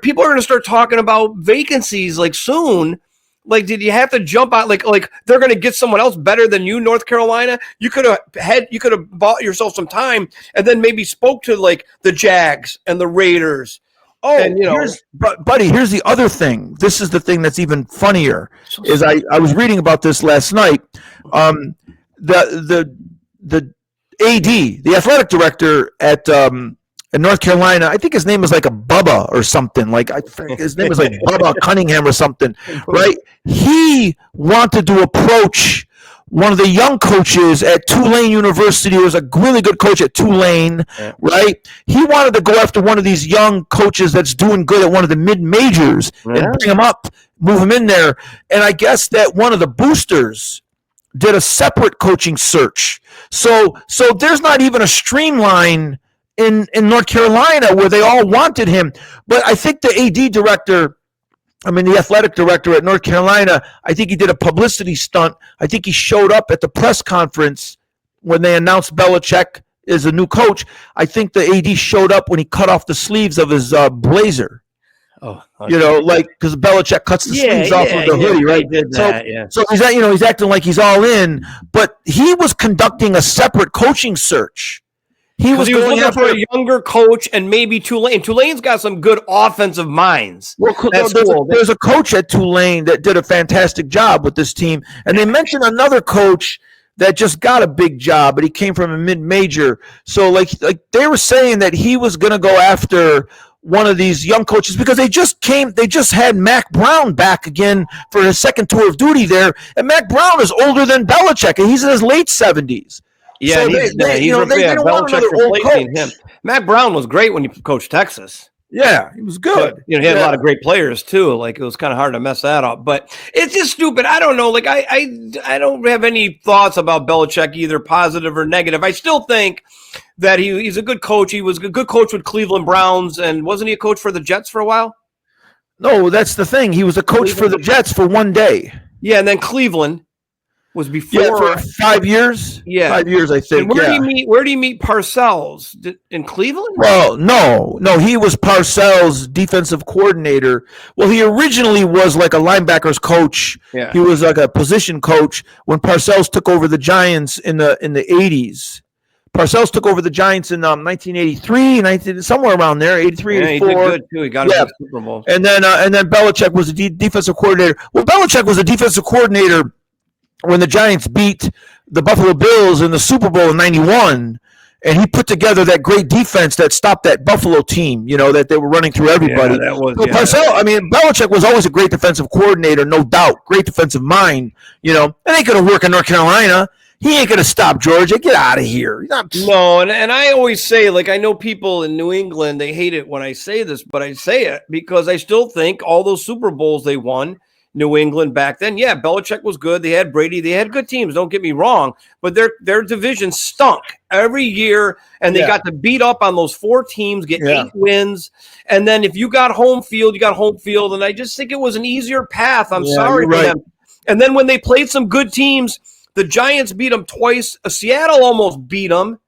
people are going to start talking about vacancies like soon. Like, did you have to jump out? Like they're going to get someone else better than you, North Carolina. You could have bought yourself some time and then maybe spoke to like the Jags and the Raiders. Oh, and, buddy, here's the other thing. This is the thing that's even funnier. Is I was reading about this last night. The AD, the athletic director at North Carolina, I think his name is like a Bubba or something. Like his name is like Bubba Cunningham or something, right? He wanted to approach one of the young coaches at Tulane University. Who was a really good coach at Tulane, right? He wanted to go after one of these young coaches that's doing good at one of the mid-majors and bring him up, move him in there. And I guess that one of the boosters did a separate coaching search. So there's not even a streamline in North Carolina where they all wanted him. But I think the the athletic director at North Carolina, I think he did a publicity stunt. I think he showed up at the press conference when they announced Belichick is a new coach. I think the AD showed up when he cut off the sleeves of his blazer. Oh, okay. Because Belichick cuts the sleeves off of the hoodie, right? So he's acting like he's all in, but he was conducting a separate coaching search. He was looking for a younger coach and maybe Tulane. Tulane's got some good offensive minds. Well, there's a coach at Tulane that did a fantastic job with this team, and they mentioned another coach that just got a big job, but he came from a mid-major. So, like they were saying that he was going to go after one of these young coaches because they just had Mac Brown back again for his second tour of duty there, and Mac Brown is older than Belichick, and he's in his late 70s. Yeah, so they didn't want another old coach. Him. Matt Brown was great when he coached Texas. Yeah, he was good. But, he had a lot of great players too. Like it was kind of hard to mess that up. But it's just stupid. I don't know. Like I don't have any thoughts about Belichick, either positive or negative. I still think that he's a good coach. He was a good coach with Cleveland Browns, and wasn't he a coach for the Jets for a while? No, that's the thing. He was a coach for the Jets for one day. Yeah, and then Cleveland was before. Yeah, for 5 years. Yeah, 5 years, I think. And where do you meet Parcells? In Cleveland? Well, no, he was Parcells' defensive coordinator. Well, he originally was like a linebackers coach. Yeah. He was like a position coach when Parcells took over the Giants in the 80s. Parcells took over the Giants in 1983, somewhere around there, 83, 84. He did good too. He got him to the Super Bowl. And then Belichick was the defensive coordinator. Well, Belichick was the defensive coordinator when the Giants beat the Buffalo Bills in the Super Bowl in '91, and he put together that great defense that stopped that Buffalo team, that they were running through everybody. Yeah, that was, Belichick was always a great defensive coordinator, no doubt, great defensive mind, and ain't going to work in North Carolina. He ain't going to stop Georgia. Get out of here. No, and I always say, like, I know people in New England, they hate it when I say this, but I say it because I still think all those Super Bowls they won, New England back then, yeah, Belichick was good. They had Brady. They had good teams. Don't get me wrong, but their division stunk every year, and they got to beat up on those 4 teams, get 8 wins, and then if you got home field, you got home field, and I just think it was an easier path. I'm sorry for them. And then when they played some good teams, the Giants beat them twice. Seattle almost beat them.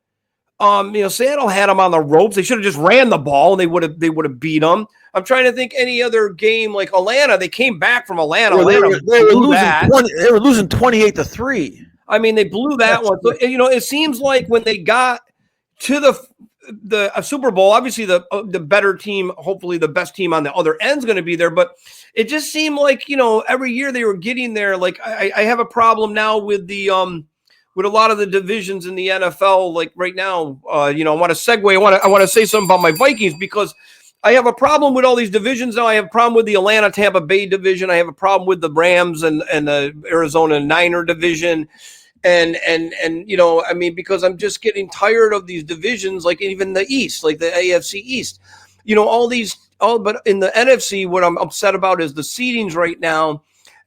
Seattle had them on the ropes. They should have just ran the ball, and they would have beat them. I'm trying to think any other game like Atlanta. They came back from Atlanta. Well, they were losing 28-3. I mean, they blew that one. So, it seems like when they got to the Super Bowl, obviously the better team, hopefully the best team on the other end is going to be there. But it just seemed like every year they were getting there. Like I have a problem now with the with a lot of the divisions in the NFL. Like right now, I want to segue. I want to say something about my Vikings because I have a problem with all these divisions now. I have a problem with the Atlanta Tampa Bay division. I have a problem with the Rams and the Arizona Niner division. And because I'm just getting tired of these divisions, like even the East, like the AFC East, but in the NFC, what I'm upset about is the seedings right now.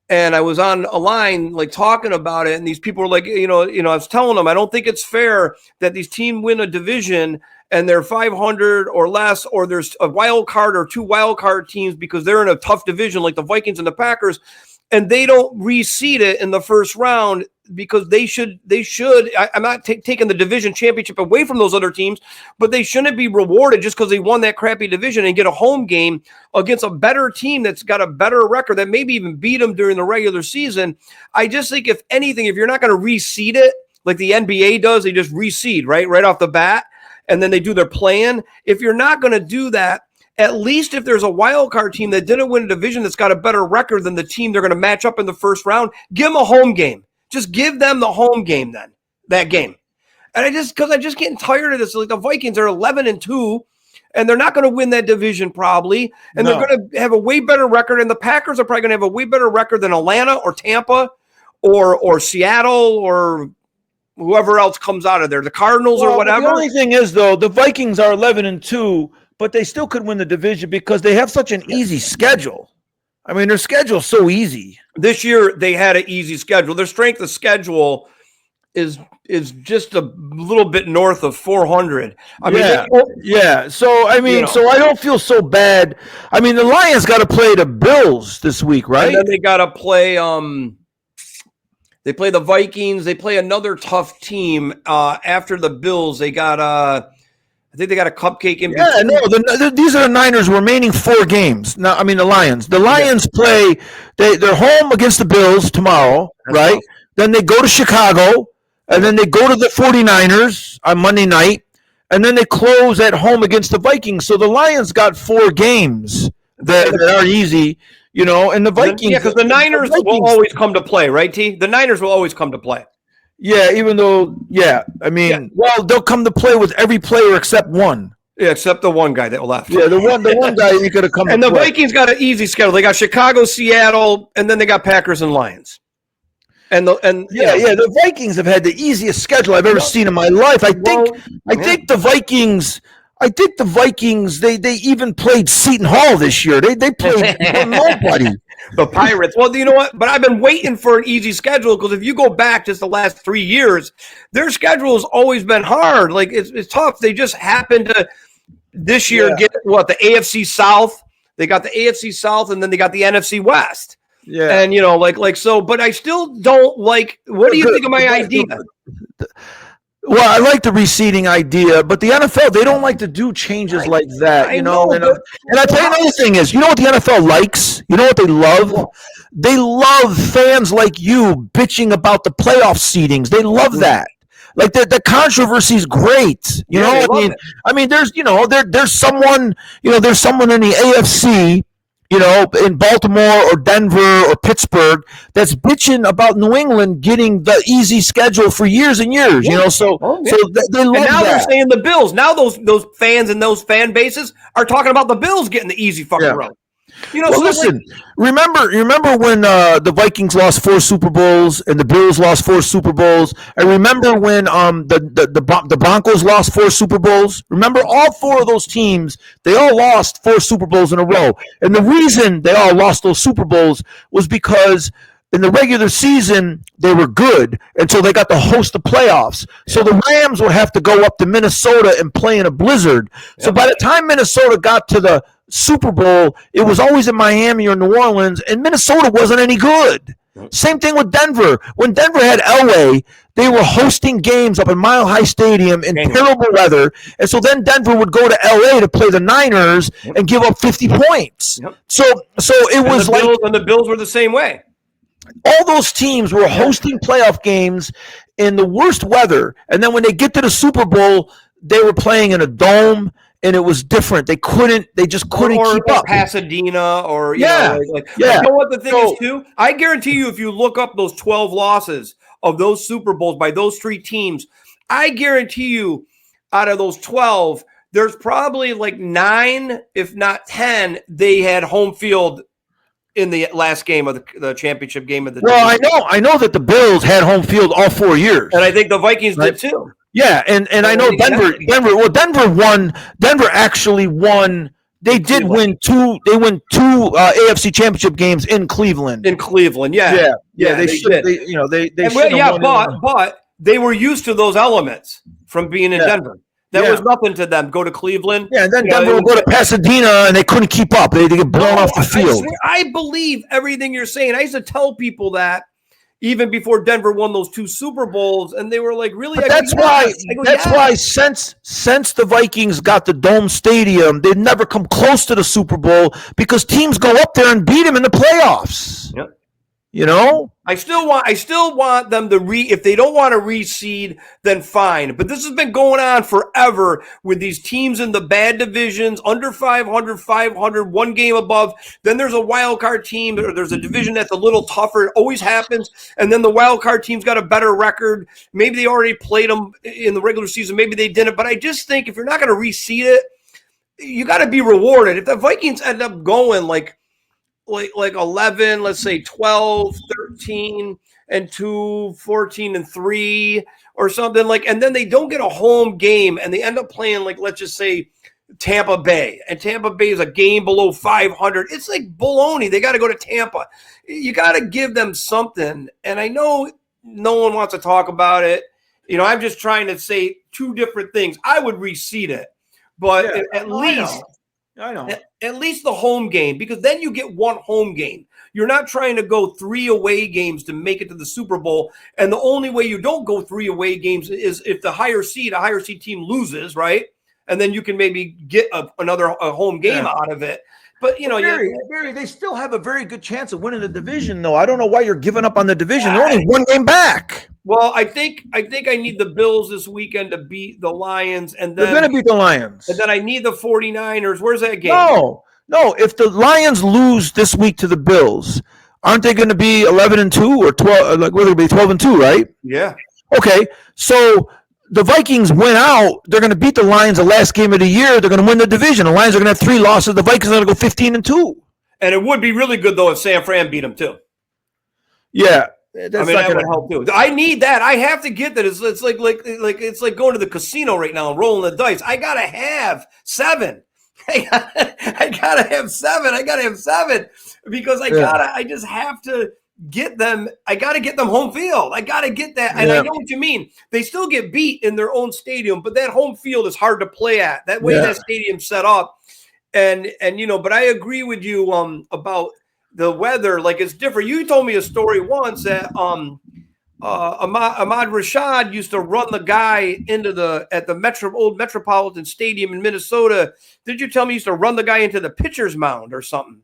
And I was on a line like talking about it, and these people were like, I was telling them I don't think it's fair that these teams win a division and they're 500 or less, or there's a wild card or 2 wild card teams because they're in a tough division like the Vikings and the Packers, and they don't reseed it in the first round because they should. I'm not taking the division championship away from those other teams, but they shouldn't be rewarded just because they won that crappy division and get a home game against a better team that's got a better record that maybe even beat them during the regular season. I just think if anything, if you're not going to reseed it like the NBA does, they just reseed right off the bat, and then they do their plan. If you're not going to do that, at least if there's a wild card team that didn't win a division that's got a better record than the team they're going to match up in the first round, give them a home game. Just give them the home game then, that game. And I'm just getting tired of this. Like the Vikings are 11-2, and they're not going to win that division probably. And they're going to have a way better record. And the Packers are probably going to have a way better record than Atlanta or Tampa or Seattle or whoever else comes out of there, the Cardinals or whatever. The only thing is, though, the Vikings are 11-2, but they still could win the division because they have such an easy schedule. I mean, their schedule's so easy. This year, they had an easy schedule. Their strength of schedule is just a little bit north of 400. So, so I don't feel so bad. I mean, the Lions got to play the Bills this week, right? And then they got to play they play the Vikings. They play another tough team after the Bills. They got I think they got a cupcake in between. No, these are the Niners' remaining 4 games. Now, I mean, the Lions. The Lions play, they're home against the Bills tomorrow, right? Tough. Then they go to Chicago, and then they go to the 49ers on Monday night, and then they close at home against the Vikings. So the Lions got 4 games that are easy, and the Vikings. Yeah, because the Niners will always come to play, right, T? The Niners will always come to play. Yeah, even though, well, they'll come to play with every player except one. Yeah, except the one guy that left. Yeah, the one guy you could have come. And the Vikings got an easy schedule. They got Chicago, Seattle, and then they got Packers and Lions. The Vikings have had the easiest schedule I've ever seen in my life. I think the Vikings. They even played Seton Hall this year. They played nobody. The Pirates. Well, you know what? But I've been waiting for an easy schedule because if you go back just the last 3 years, their schedule has always been hard. Like it's tough. They just happened to this year get the AFC South. They got the AFC South, and then they got the NFC West. Yeah. And, like so, but I still don't like, what do you think of my idea? Well, I like the reseeding idea, but the NFL, they don't like to do changes like that, And I tell you another thing is, you know what the NFL likes? You know what they love? They love fans like you bitching about the playoff seedings. They love that. Like the controversy is great. You know, I mean, there's someone, there's someone in the AFC, in Baltimore or Denver or Pittsburgh that's bitching about New England getting the easy schedule for years and years, so they love and now that. They're saying the Bills. Now those fans and those fan bases are talking about the Bills getting the easy fucking road. Listen, remember when the Vikings lost 4 Super Bowls and the Bills lost 4 Super Bowls? I remember when the Broncos lost 4 Super Bowls. Remember, all 4 of those teams, they all lost 4 Super Bowls in a row. And the reason they all lost those Super Bowls was because in the regular season, they were good, and so they got to host the playoffs. So the Rams would have to go up to Minnesota and play in a blizzard. So by the time Minnesota got to the Super Bowl, it was always in Miami or New Orleans, and Minnesota wasn't any good. Same thing with Denver. When Denver had Elway, they were hosting games up in Mile High Stadium in terrible weather, and so then Denver would go to LA to play the Niners and give up 50 points. So it was like, and the Bills were the same way. All those teams were hosting playoff games in the worst weather, and then when they get to the Super Bowl, they were playing in a dome, and it was different. They just couldn't keep up. Pasadena, or You know what the thing is too? I guarantee you, if you look up those 12 losses of those Super Bowls by those 3 teams, I guarantee you, out of those 12, there's probably like 9, if not 10, they had home field in the last game of the championship game of the division. I know that the Bills had home field all 4 years. And I think the Vikings did too. Yeah, and I know Denver won. Denver actually won. They did win 2 AFC championship games in Cleveland. Yeah. They should. But they were used to those elements from being in Denver. That was nothing to them. Go to Cleveland. Yeah, and then Denver would go to Pasadena, and they couldn't keep up. They get blown off the field. I believe everything you're saying. I used to tell people that even before Denver won those 2 Super Bowls, and they were like, "Really?" That's why since the Vikings got the Dome Stadium, they've never come close to the Super Bowl because teams go up there and beat them in the playoffs. Yep. I still want them to if they don't want to reseed, then fine. But this has been going on forever with these teams in the bad divisions, under 500, 500, 1 game above. Then there's a wild card team, or there's a division that's a little tougher. It always happens. And then the wild card team's got a better record. Maybe they already played them in the regular season. Maybe they didn't. But I just think if you're not going to reseed it, you got to be rewarded. If the Vikings end up going like 11, let's say 12, 13 and 2, 14 and 3 or something, and then they don't get a home game and they end up playing let's just say Tampa Bay, and Tampa Bay is a game below 500. It's like baloney. They got to go to Tampa. You got to give them something. And I know no one wants to talk about it. I'm just trying to say 2 different things. I would reseed it, but at least I know. At least the home game, because then you get 1 home game. You're not trying to go 3 away games to make it to the Super Bowl. And the only way you don't go 3 away games is if a higher seed team loses, right? And then you can maybe get another home game out of it. But, Barry, they still have a very good chance of winning the division, though. I don't know why you're giving up on the division. They're only 1 game back. Well, I think I need the Bills this weekend to beat the Lions, and then they're going to beat the Lions. And then I need the 49ers. Where's that game? No. If the Lions lose this week to the Bills, aren't they going to be 11-2 or 12? Like, will they be 12-2? Right? Yeah. Okay. So the Vikings win out. They're going to beat the Lions the last game of the year. They're going to win the division. The Lions are going to have 3 losses. The Vikings are going to go 15-2. And it would be really good though if San Fran beat them too. Yeah. That would help too. I need that. I have to get that. It's like going to the casino right now and rolling the dice. I gotta have 7. I gotta have 7. I gotta have 7 because I just have to get them. I gotta get them home field. I gotta get that. And I know what you mean. They still get beat in their own stadium, but that home field is hard to play at. That way that stadium's set up. and but I agree with you about the weather. Like, it's different. You told me a story once that Ahmad Rashad used to run the guy at the old Metropolitan Stadium in Minnesota. Did you tell me he used to run the guy into the pitcher's mound or something?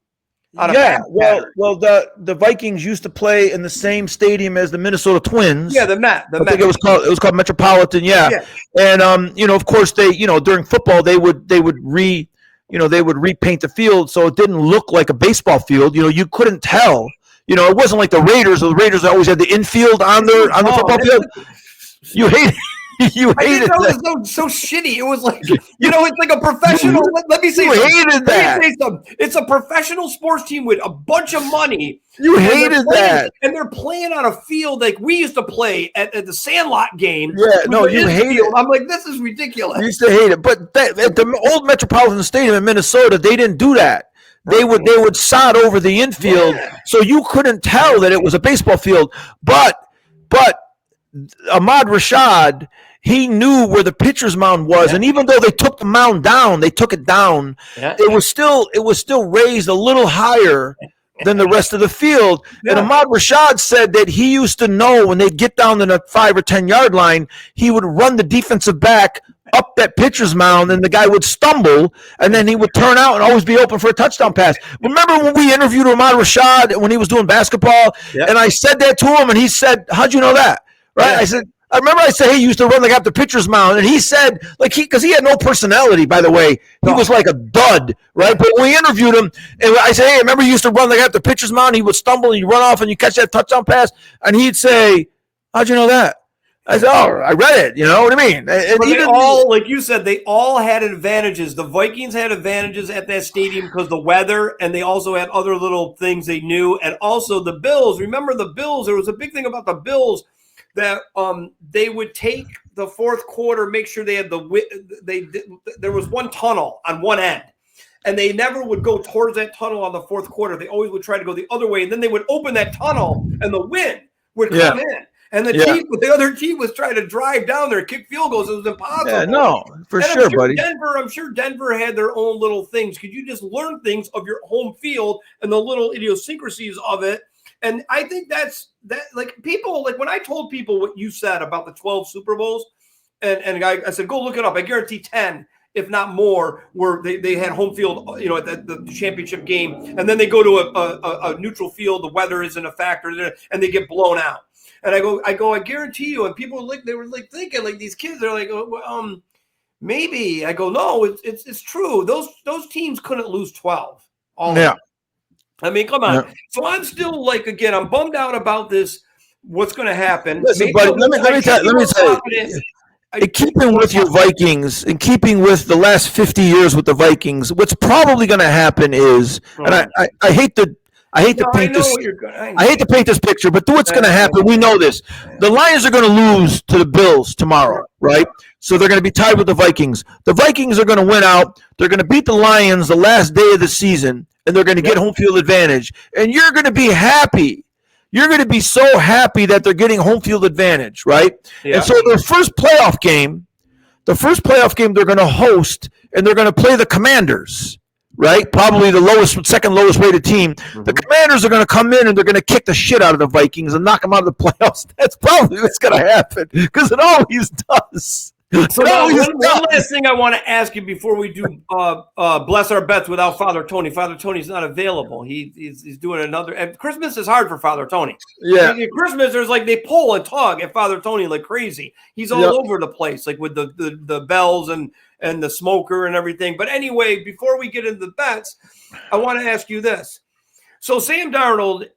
Yeah, well, the Vikings used to play in the same stadium as the Minnesota Twins. Yeah, the Met. I think it was called Metropolitan. Yeah. And of course they, during football they would repaint the field so it didn't look like a baseball field. You couldn't tell. It wasn't like the Raiders. The Raiders always had the infield on the football field. You hate it. You hated that. It was so shitty. It was like, it's like a professional. Let me say you hated that. Let me say something. It's a professional sports team with a bunch of money. You hated that. And they're playing on a field like we used to play at the Sandlot game. Yeah, no, you hate it. I'm like, this is ridiculous. You used to hate it. But at the old Metropolitan Stadium in Minnesota, they didn't do that. They would sod over the infield, so you couldn't tell that it was a baseball field. But Ahmad Rashad, he knew where the pitcher's mound was, and even though they took the mound down, they took it down. Yeah. It was still raised a little higher than the rest of the field. Yeah. And Ahmad Rashad said that he used to know when they'd get down to the 5 or 10 yard line, he would run the defensive back up that pitcher's mound, and the guy would stumble, and then he would turn out and always be open for a touchdown pass. Remember when we interviewed Ahmad Rashad when he was doing basketball, and I said that to him, and he said, "How'd you know that?" Right? Yeah. I remember I said, "Hey, you used to run like up the pitcher's mound," and he said, because he had no personality, by the way, he was like a dud, right? But when we interviewed him, and I said, "Hey, I remember you used to run like up the pitcher's mound." He would stumble, and you run off, and you catch that touchdown pass, and he'd say, "How'd you know that?" I said, "Oh, I read it." You know what I mean? And they all, like you said, they all had advantages. The Vikings had advantages at that stadium because of the weather, and they also had other little things they knew. And also the Bills. Remember the Bills? There was a big thing about the Bills that they would take the fourth quarter, make sure they had there was one tunnel on one end, and they never would go towards that tunnel on the fourth quarter. They always would try to go the other way, and then they would open that tunnel, and the wind would come in. And the other team was trying to drive down there, kick field goals. It was impossible. Yeah, no, for sure, buddy. I'm sure Denver had their own little things. Could you just learn things of your home field and the little idiosyncrasies of it? And I think like people, like when I told people what you said about the 12 Super Bowls, and I said, go look it up. I guarantee 10, if not more, where they had home field, at the championship game. And then they go to a neutral field. The weather isn't a factor, and they get blown out. And I go, I guarantee you. And people they were thinking, like, these kids are like, maybe. I go, no, it's true. Those teams couldn't lose 12. I mean, come on. Yeah. So I'm still again, I'm bummed out about this. What's going to happen? Listen, buddy, let me tell you. In keeping with your Vikings, in keeping with the last 50 years with the Vikings, what's probably going to happen is, and I hate to paint this picture, but what's going to happen? We know this. The Lions are going to lose to the Bills tomorrow, right? So they're going to be tied with the Vikings. The Vikings are going to win out. They're going to beat the Lions the last day of the season, and they're going to get home field advantage. And you're going to be happy. You're going to be so happy that they're getting home field advantage, right? Yeah. And so their first playoff game they're going to host, and they're going to play the Commanders. Right? Probably the second lowest rated team. Mm-hmm. The Commanders are going to come in and they're going to kick the shit out of the Vikings and knock them out of the playoffs. That's probably what's going to happen because it always does. So one last thing I want to ask you before we do bless our bets without Father Tony. Father Tony's not available. He's doing another. And Christmas is hard for Father Tony. Yeah. At Christmas, there's they pull and tug at Father Tony like crazy. He's all over the place, like with the bells and the smoker and everything. But anyway, before we get into the bets, I want to ask you this. So Sam Darnold,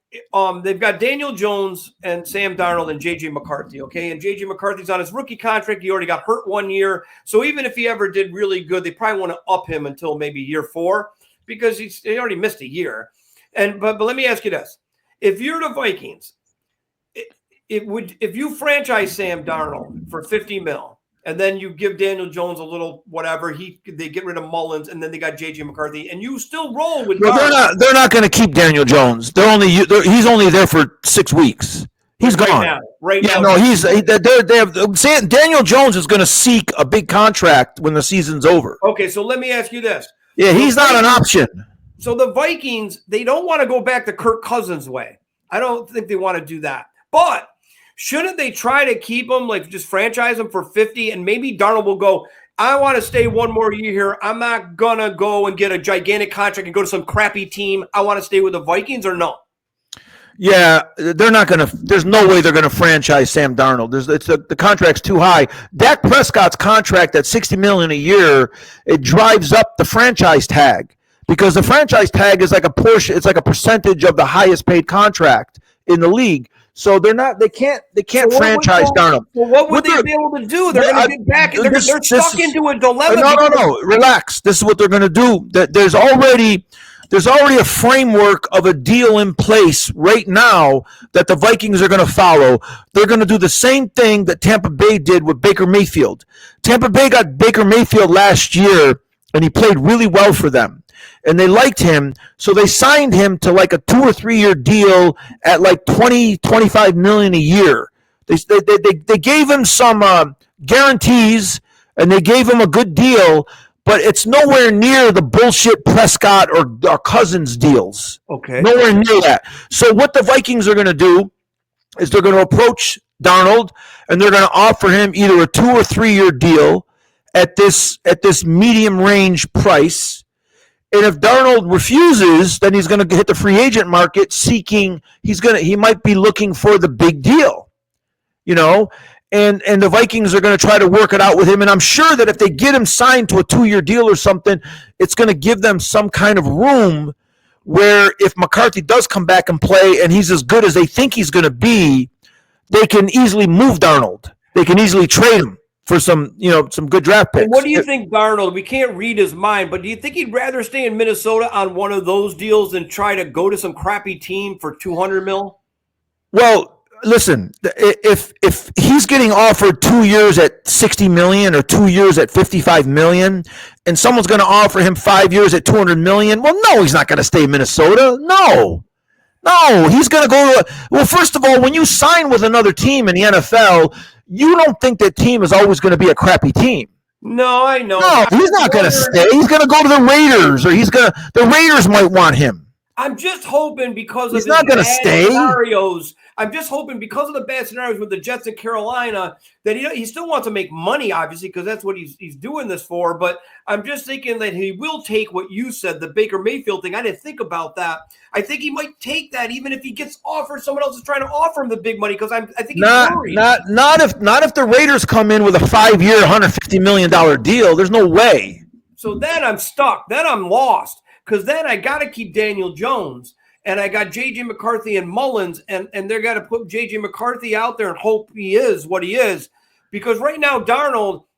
they've got Daniel Jones and Sam Darnold and J.J. McCarthy, okay? And J.J. McCarthy's on his rookie contract. He already got hurt 1 year. So even if he ever did really good, they probably want to up him until maybe year 4 because he already missed a year. But let me ask you this. If you're the Vikings, if you franchise Sam Darnold for $50 million, and then you give Daniel Jones a little whatever, they get rid of Mullins, and then they got J.J. McCarthy, and you still roll with. Well, they're not going to keep Daniel Jones. He's only there for 6 weeks. He's gone. Right now. No, Daniel Jones is going to seek a big contract when the season's over. Okay, so let me ask you this: Yeah, he's not an option. So the Vikings, they don't want to go back to Kirk Cousins' way. I don't think they want to do that. But shouldn't they try to keep him, like just franchise him for 50, and maybe Darnold will go, I want to stay one more year here. I'm not going to go and get a gigantic contract and go to some crappy team. I want to stay with the Vikings, or no? Yeah, they're not going to – there's no way they're going to franchise Sam Darnold. The contract's too high. Dak Prescott's contract at $60 million a year, it drives up the franchise tag because the franchise tag is like a portion – it's like a percentage of the highest paid contract in the league. So they can't franchise Darnold. Well, what would they be able to do? They're going to get back. They're stuck into a dilemma. No. Relax. This is what they're going to do. There's already a framework of a deal in place right now that the Vikings are going to follow. They're going to do the same thing that Tampa Bay did with Baker Mayfield. Tampa Bay got Baker Mayfield last year, and he played really well for them. And they liked him, so they signed him to like a 2 or 3 year deal at like $20-25 million a year. They gave him some guarantees, and they gave him a good deal, but it's nowhere near the bullshit Prescott or Cousins deals. Okay, nowhere near that. So what the Vikings are going to do is they're going to approach Darnold, and they're going to offer him either a 2 or 3 year deal at this medium range price. And if Darnold refuses, then he's going to hit the free agent market seeking. He might be looking for the big deal, you know. And the Vikings are going to try to work it out with him. And I'm sure that if they get him signed to a 2 year deal or something, it's going to give them some kind of room where if McCarthy does come back and play and he's as good as they think he's going to be, they can easily move Darnold. They can easily trade him for some good draft picks. And what do you think, Darnold? We can't read his mind, but do you think he'd rather stay in Minnesota on one of those deals than try to go to some crappy team for $200 million? Well, listen, if he's getting offered 2 years at $60 million or 2 years at $55 million, and someone's going to offer him 5 years at $200 million, well, no, he's not going to stay in Minnesota. No, he's going to go to well, first of all, when you sign with another team in the NFL, you don't think that team is always going to be a crappy team. No, I know. No, he's not going to stay. He's going to go to the Raiders, or the Raiders might want him. I'm just hoping because he's not going to stay. Scenarios. I'm just hoping because of the bad scenarios with the Jets in Carolina that he still wants to make money, obviously, because that's what he's doing this for. But I'm just thinking that he will take what you said, the Baker Mayfield thing. I didn't think about that. I think he might take that even if he gets offered. Someone else is trying to offer him the big money because I think he's worried. Not if the Raiders come in with a 5 year, $150 million deal. There's no way. So then I'm stuck. Then I'm lost because then I got to keep Daniel Jones. And I got J.J. McCarthy and Mullins, and they're got to put J.J. McCarthy out there and hope he is what he is. Because right now,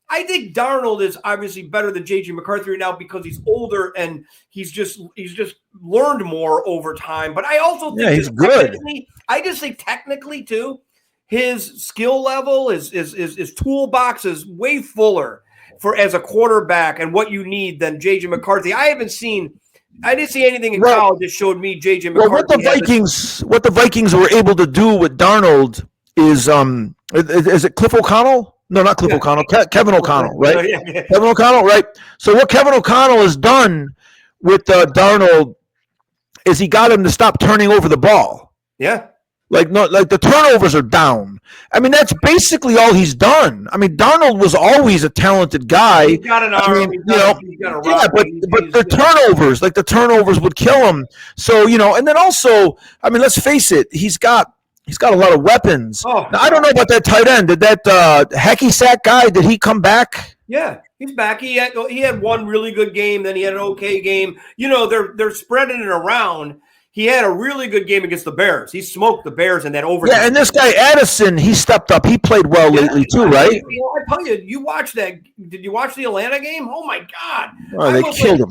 I think Darnold is obviously better than J.J. McCarthy right now because he's older and he's just learned more over time. But I also think he's good. I just think technically too, his skill level, his toolbox is way fuller as a quarterback and what you need than J.J. McCarthy. I didn't see anything in college that showed me J.J. McCarthy. Well, what the Vikings were able to do with Darnold is it Cliff O'Connell? No, not Cliff O'Connell. Kevin O'Connell, right? Yeah. Kevin O'Connell, right? So what Kevin O'Connell has done with Darnold is he got him to stop turning over the ball. Yeah. Like the turnovers are down. I mean, that's basically all he's done. I mean, Darnold was always a talented guy. He's got an arm. But the turnovers would kill him. So, and then also, I mean, let's face it, he's got a lot of weapons. Now, I don't know about that tight end. Did that hacky sack guy? Did he come back? Yeah, he's back. He had one really good game. Then he had an okay game. They're spreading it around. He had a really good game against the Bears. He smoked the Bears in that overtime. Yeah, and this guy Addison, he stepped up. He played well lately too, right? I tell you, you watched that. Did you watch the Atlanta game? Oh my God! Oh, they killed him.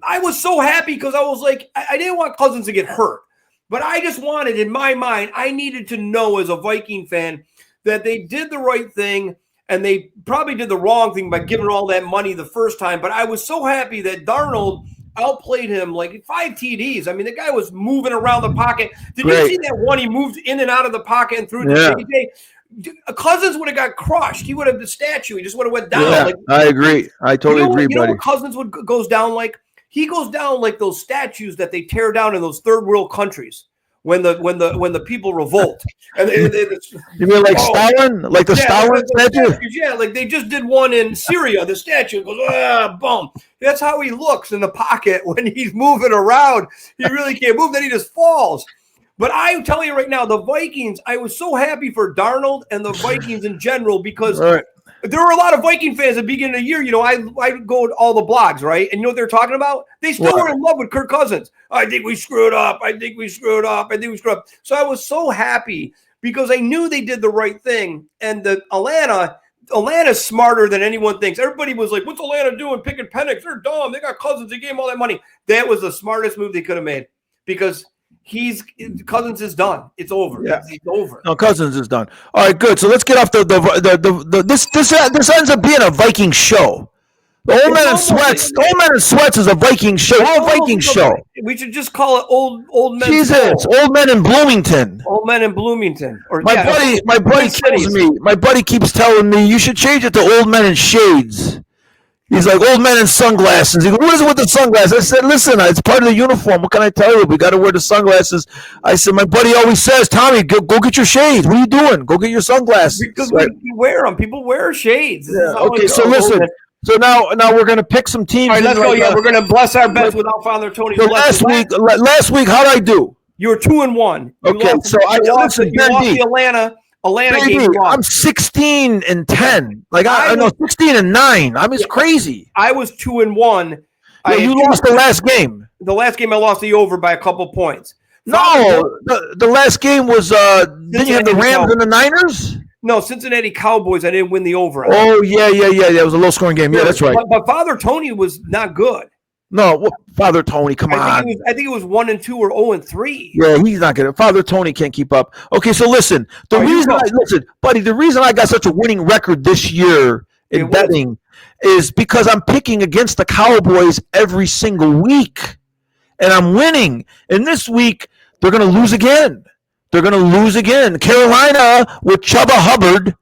I was so happy because I was like, I didn't want Cousins to get hurt, but I just wanted, in my mind, I needed to know as a Viking fan that they did the right thing, and they probably did the wrong thing by giving all that money the first time. But I was so happy that Darnold outplayed him like 5 TDs. I mean, the guy was moving around the pocket. Did you see that one? He moved in and out of the pocket and threw it to JJ. Cousins would have got crushed. He would have the statue. He just would have went down. Yeah, I agree. I totally agree, buddy. You know what Cousins goes down like? He goes down like those statues that they tear down in those third world countries when the people revolt. And you mean like Stalin, like the Stalin statue? Yeah, like they just did one in Syria. The statue goes, boom. That's how he looks in the pocket when he's moving around. He really can't move. Then he just falls. But I'm telling you right now, the Vikings, I was so happy for Darnold and the Vikings in general because there were a lot of Viking fans at the beginning of the year. You know, I go to all the blogs, right? And you know what they're talking about? They still were in love with Kirk Cousins. I think we screwed up. I think we screwed up. I think we screwed up. So I was so happy because I knew they did the right thing. And Atlanta's smarter than anyone thinks. Everybody was like, what's Atlanta doing picking Penix? They're dumb. They got Cousins. They gave him all that money. That was the smartest move they could have made because Cousins is done. It's over. Yeah. It's over. No, Cousins is done. All right, good. So let's get off this ends up being a Viking show. The Old Man and Sweats is a Viking show. We're a Viking show. We should just call it Old Men. Jesus, Old Men in Bloomington. Old Men in Bloomington. Or my buddy keeps telling me you should change it to Old Men in Shades. He's like, old men in sunglasses. He goes, what is it with the sunglasses? I said, listen, it's part of the uniform. What can I tell you? We got to wear the sunglasses. I said, my buddy always says, Tommy, go get your shades. What are you doing? Go get your sunglasses. Because we wear them. People wear shades. Yeah, okay, so listen. So now we're going to pick some teams. All right, let's go. Yeah, we're going to bless our bets without Father Tony. So last week, how did I do? You were 2-1. Okay, so I lost the Atlanta game. I'm 16-10. Like I know 16-9. I mean, it's crazy. I was 2-1. Yeah, you lost the last game. The last game I lost the over by a couple points. No, the last game was didn't you have the Rams and the Niners? No, Cincinnati Cowboys. I didn't win the over. Oh yeah. That was a low scoring game. Yeah, that's right. But Father Tony was not good. No, Father Tony, come on. I think it was 1-2 or 0-3. Yeah, he's not good. Father Tony can't keep up. Okay, so listen. Buddy, the reason I got such a winning record this year in betting is because I'm picking against the Cowboys every single week, and I'm winning. And this week they're going to lose again. Carolina with Chubba Hubbard.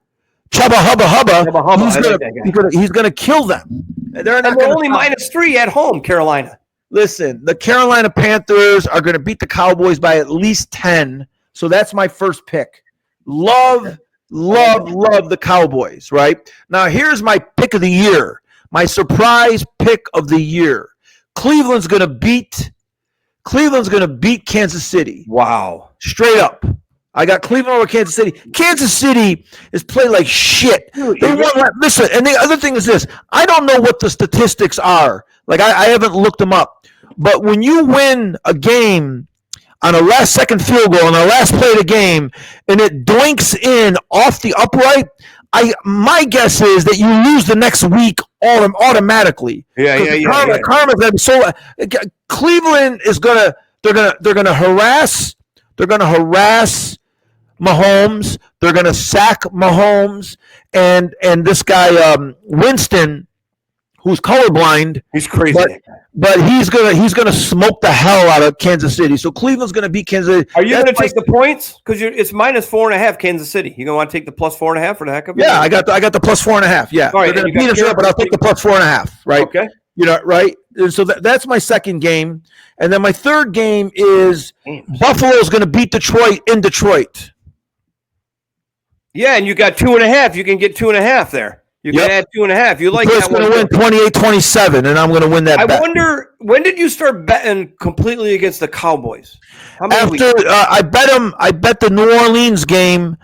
He's going to kill them. They're only -3 at home, Carolina. Listen, the Carolina Panthers are going to beat the Cowboys by at least 10. So that's my first pick. Love the Cowboys, right? Now, here's my pick of the year. My surprise pick of the year. Cleveland's going to beat Kansas City. Wow. Straight up. I got Cleveland over Kansas City. Kansas City is playing like shit. Listen, and the other thing is this. I don't know what the statistics are. Like, I haven't looked them up. But when you win a game on a last-second field goal on the last play of the game and it doinks in off the upright, my guess is that you lose the next week automatically. Karma's gonna be so. Cleveland is gonna harass. They're gonna harass Mahomes. They're going to sack Mahomes. And this guy, Winston, who's colorblind. He's crazy. But he's gonna smoke the hell out of Kansas City. So Cleveland's going to beat Kansas City. Are you going to take the points? Because it's -4.5 Kansas City. You going to want to take the +4.5 for the heck of it? Yeah, I got the +4.5. Yeah. All right. They're going to beat us up, but I'll take the +4.5. Right. Okay. You know, right? And so that's my second game. And then my third game is Buffalo's going to beat Detroit in Detroit. Yeah, and you got 2.5. You can get 2.5 there. You can add 2.5. You like Detroit's that one? Going to win 28-27, and I'm going to win that bet. I wonder, when did you start betting completely against the Cowboys? I bet the New Orleans game.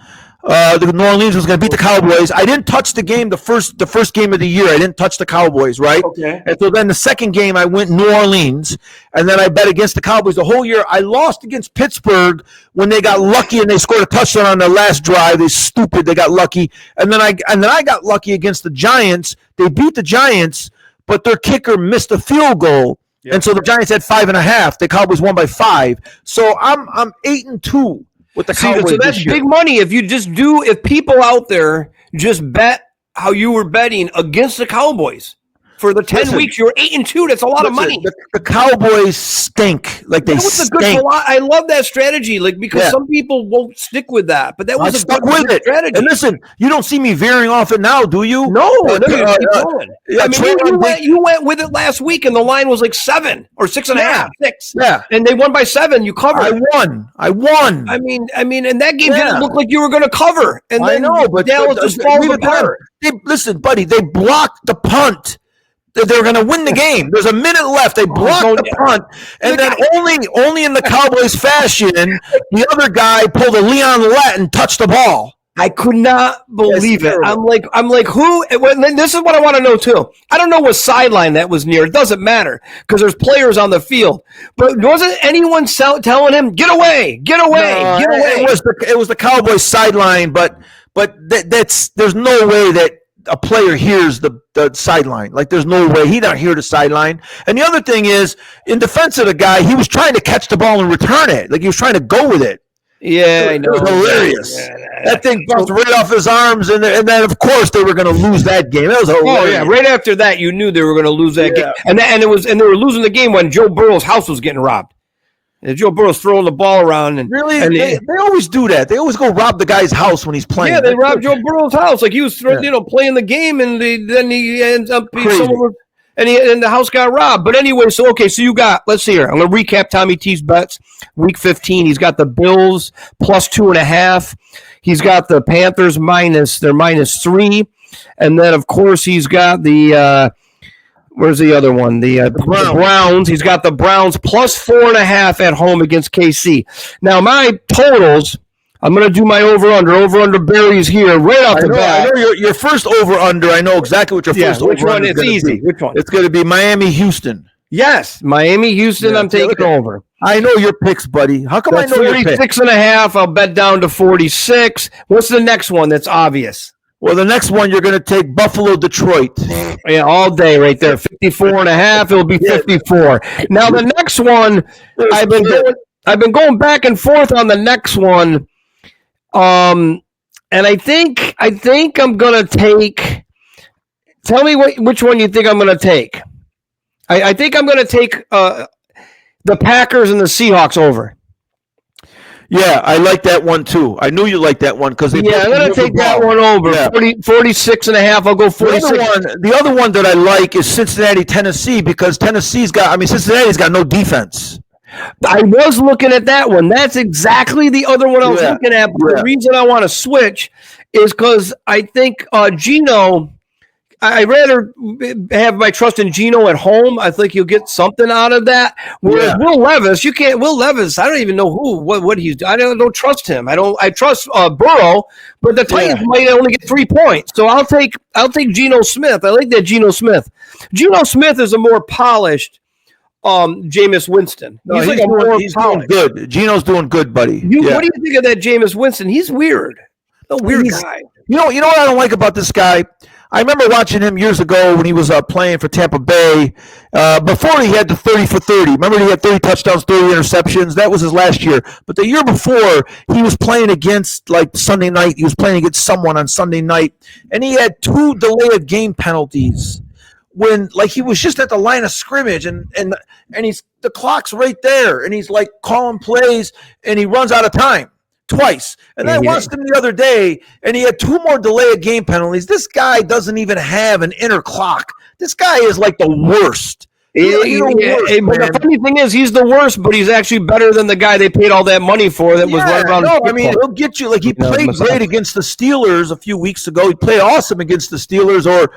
The New Orleans was going to beat the Cowboys. I didn't touch the game the first game of the year. I didn't touch the Cowboys, right? Okay. And so then the second game I went New Orleans, and then I bet against the Cowboys the whole year. I lost against Pittsburgh when they got lucky and they scored a touchdown on their last drive. They got lucky, and then I got lucky against the Giants. They beat the Giants, but their kicker missed a field goal, and so the Giants had 5.5. The Cowboys won by 5. So I'm 8-2. With the Cowboys so that's big money. If people out there just bet how you were betting against the Cowboys for the 10 Listen. weeks. You were 8-2. That's a lot of money. The Cowboys stink. Like they That was a good stink. I love that strategy, like because some people won't stick with that, but that was I a stuck good with it. strategy. And listen, you don't see me veering off it now, do you? No, you keep going. yeah, I mean, you went with it last week, and the line was like 7 or 6.5, 6. Yeah, and they won by 7. You covered. I won. I mean, and that game didn't look like you were going to cover. And I then know, but Dallas just falls apart. Listen, buddy, they blocked the punt. They were going to win the game. There's a minute left. They blocked the punt, and then only in the Cowboys fashion, the other guy pulled a Leon Lett and touched the ball. I could not believe it. I'm like, who? This is what I want to know too. I don't know what sideline that was near. It doesn't matter because there's players on the field. But wasn't anyone telling him, get away, get away, No, get away? It was the Cowboys sideline, but there's no way that a player hears the sideline. Like there's no way he don't hear the sideline. And the other thing is, in defense of the guy, he was trying to catch the ball and return it. Like he was trying to go with it. Yeah, I know. It was hilarious. That thing bounced right off his arms, and then of course they were going to lose that game. That was hilarious. Oh yeah, right after that, you knew they were going to lose that game, and they were losing the game when Joe Burrow's house was getting robbed. And Joe Burrow's throwing the ball around, and they always do that. They always go rob the guy's house when he's playing. Yeah, they robbed Joe Burrow's house, like he was playing the game, and then he ends up and the house got robbed. But anyway, so you got, let's see here. I'm going to recap Tommy T's bets. Week 15, he's got the Bills plus 2.5. He's got the Panthers -3. And then, of course, he's got the where's the other one? The Browns. He's got the Browns plus 4.5 at home against KC. Now, my totals, I'm going to do my over-under. Barry's here right off the bat. I know your first over-under. I know exactly what your first over-under is. Which one? It's easy. Which one? It's going to be Miami-Houston. Yes, Miami-Houston. Yeah, I'm taking over. I know your picks, buddy. How come I know your picks? 46.5. I'll bet down to 46. What's the next one that's obvious? Well, the next one, you're going to take Buffalo-Detroit. Yeah, all day right there. 54.5. It'll be 54. Now, the next one, I've been going back and forth on the next one. And I think I'm going to take – tell me which one you think I'm going to take. I think I'm going to take the Packers and the Seahawks over. Yeah, I like that one too. I knew you liked that one because I'm going to take that one over. Yeah. 46.5. I'll go 46. The other one that I like is Cincinnati, Tennessee, because Cincinnati's got no defense. I was looking at that one. That's exactly the other one I was looking at. But the reason I want to switch is because I think Geno. I'd rather have my trust in Geno at home. I think you'll get something out of that. Whereas Will Levis, you can't. Will Levis, I don't even know what he's. I don't trust him. I trust Burrow, but the Titans might only get 3 points. So I'll take Geno Smith. I like that Geno Smith. Geno Smith is a more polished Jameis Winston. He's doing good. Geno's doing good, buddy. What do you think of that Jameis Winston? He's weird. A weird guy. You know what I don't like about this guy? I remember watching him years ago when he was playing for Tampa Bay. Before he had the 30 for 30. Remember he had 30 touchdowns, 30 interceptions. That was his last year. But the year before, he was playing against Sunday night. He was playing against someone on Sunday night, and he had 2 delay of game penalties when he was just at the line of scrimmage, and the clock's right there, and he's calling plays, and he runs out of time. Twice. And I watched him the other day, and he had 2 more delay of game penalties. This guy doesn't even have an inner clock. This guy is the worst. But the funny thing is, he's the worst, but he's actually better than the guy they paid all that money for that was right around. No, I mean, he'll get you. He played great against the Steelers a few weeks ago. He played awesome against the Steelers, or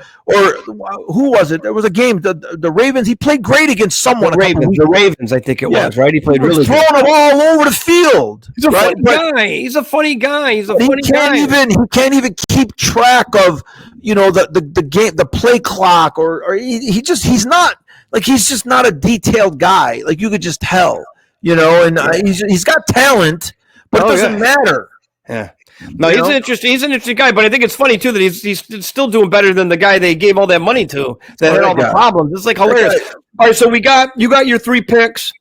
who was it? There was a game, the Ravens. He played great against someone. The Ravens, I think it was, right? He played really good. Throwing them all over the field. He's a funny guy. He's a funny guy. He can't even keep track of the game, the play clock, or he's not. He's just not a detailed guy. You could just tell, and he's got talent, but it doesn't matter. Yeah. No, he's an interesting guy, but I think it's funny too that he's still doing better than the guy they gave all that money to that had all the problems. It's hilarious. All right, so you got your 3 picks.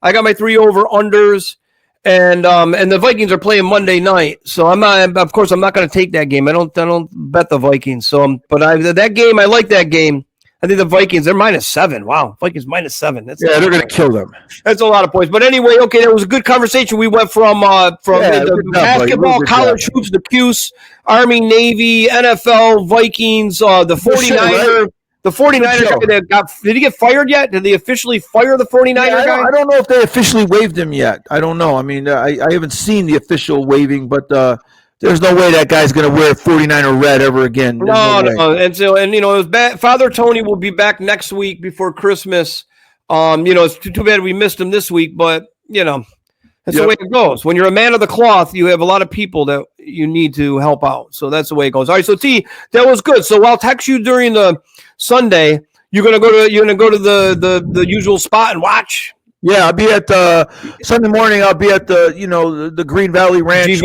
I got my 3 over-unders, and the Vikings are playing Monday night. So I'm not going to take that game. I don't bet the Vikings. So, that game, I like that game. I think the Vikings, they're -7. Wow, Vikings -7. They're going to kill them. That's a lot of points. But anyway, okay, that was a good conversation. We went from the basketball, college hoops, the CUSE, Army, Navy, NFL, Vikings, the 49er. Right? The 49er guy that did he get fired yet? Did they officially fire the 49er guy? I don't know if they officially waived him yet. I don't know. I mean, I haven't seen the official waiving, but there's no way that guy's going to wear 49er red ever again. No. And it was bad. Father Tony will be back next week before Christmas. It's too bad we missed him this week, but that's the way it goes. When you're a man of the cloth, you have a lot of people that you need to help out. So that's the way it goes. All right, so T, that was good. So I'll text you during the Sunday. You're gonna go to the usual spot and watch. Yeah, I'll be at Sunday morning. I'll be at the Green Valley Ranch.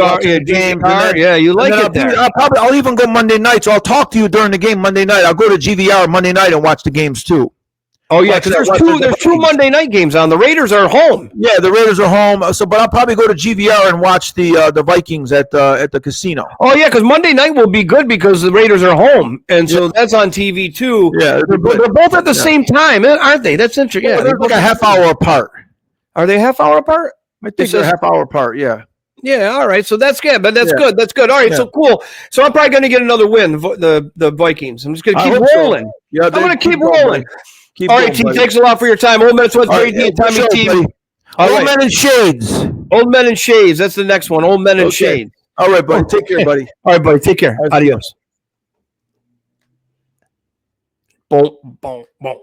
Game. Yeah, you like it there. I'll even go Monday night. So I'll talk to you during the game Monday night. I'll go to GVR Monday night and watch the games too. Oh yeah, because there's two Monday night games on. The Raiders are home. Yeah, the Raiders are home. But I'll probably go to GVR and watch the Vikings at the casino. Oh yeah, because Monday night will be good because the Raiders are home, and so that's on TV too. Yeah, they're both at the same time, aren't they? That's interesting. Yeah, they're like a half hour apart. Are they a half hour apart? I think they're a half hour apart. Yeah. Yeah, all right. So that's good, but that's good. That's good. All right, so cool. So I'm probably going to get another win, the Vikings. I'm just going to keep rolling. So. Yeah, I'm going to keep rolling. All right, T, thanks a lot for your time. Old Men and Brady and Tommy T. Old Men and Shades. Old Men and Shades. That's the next one. Old Men and Shades. All right, buddy. Take care, buddy. All right, buddy. Take care. Adios. Boom, boom, boom.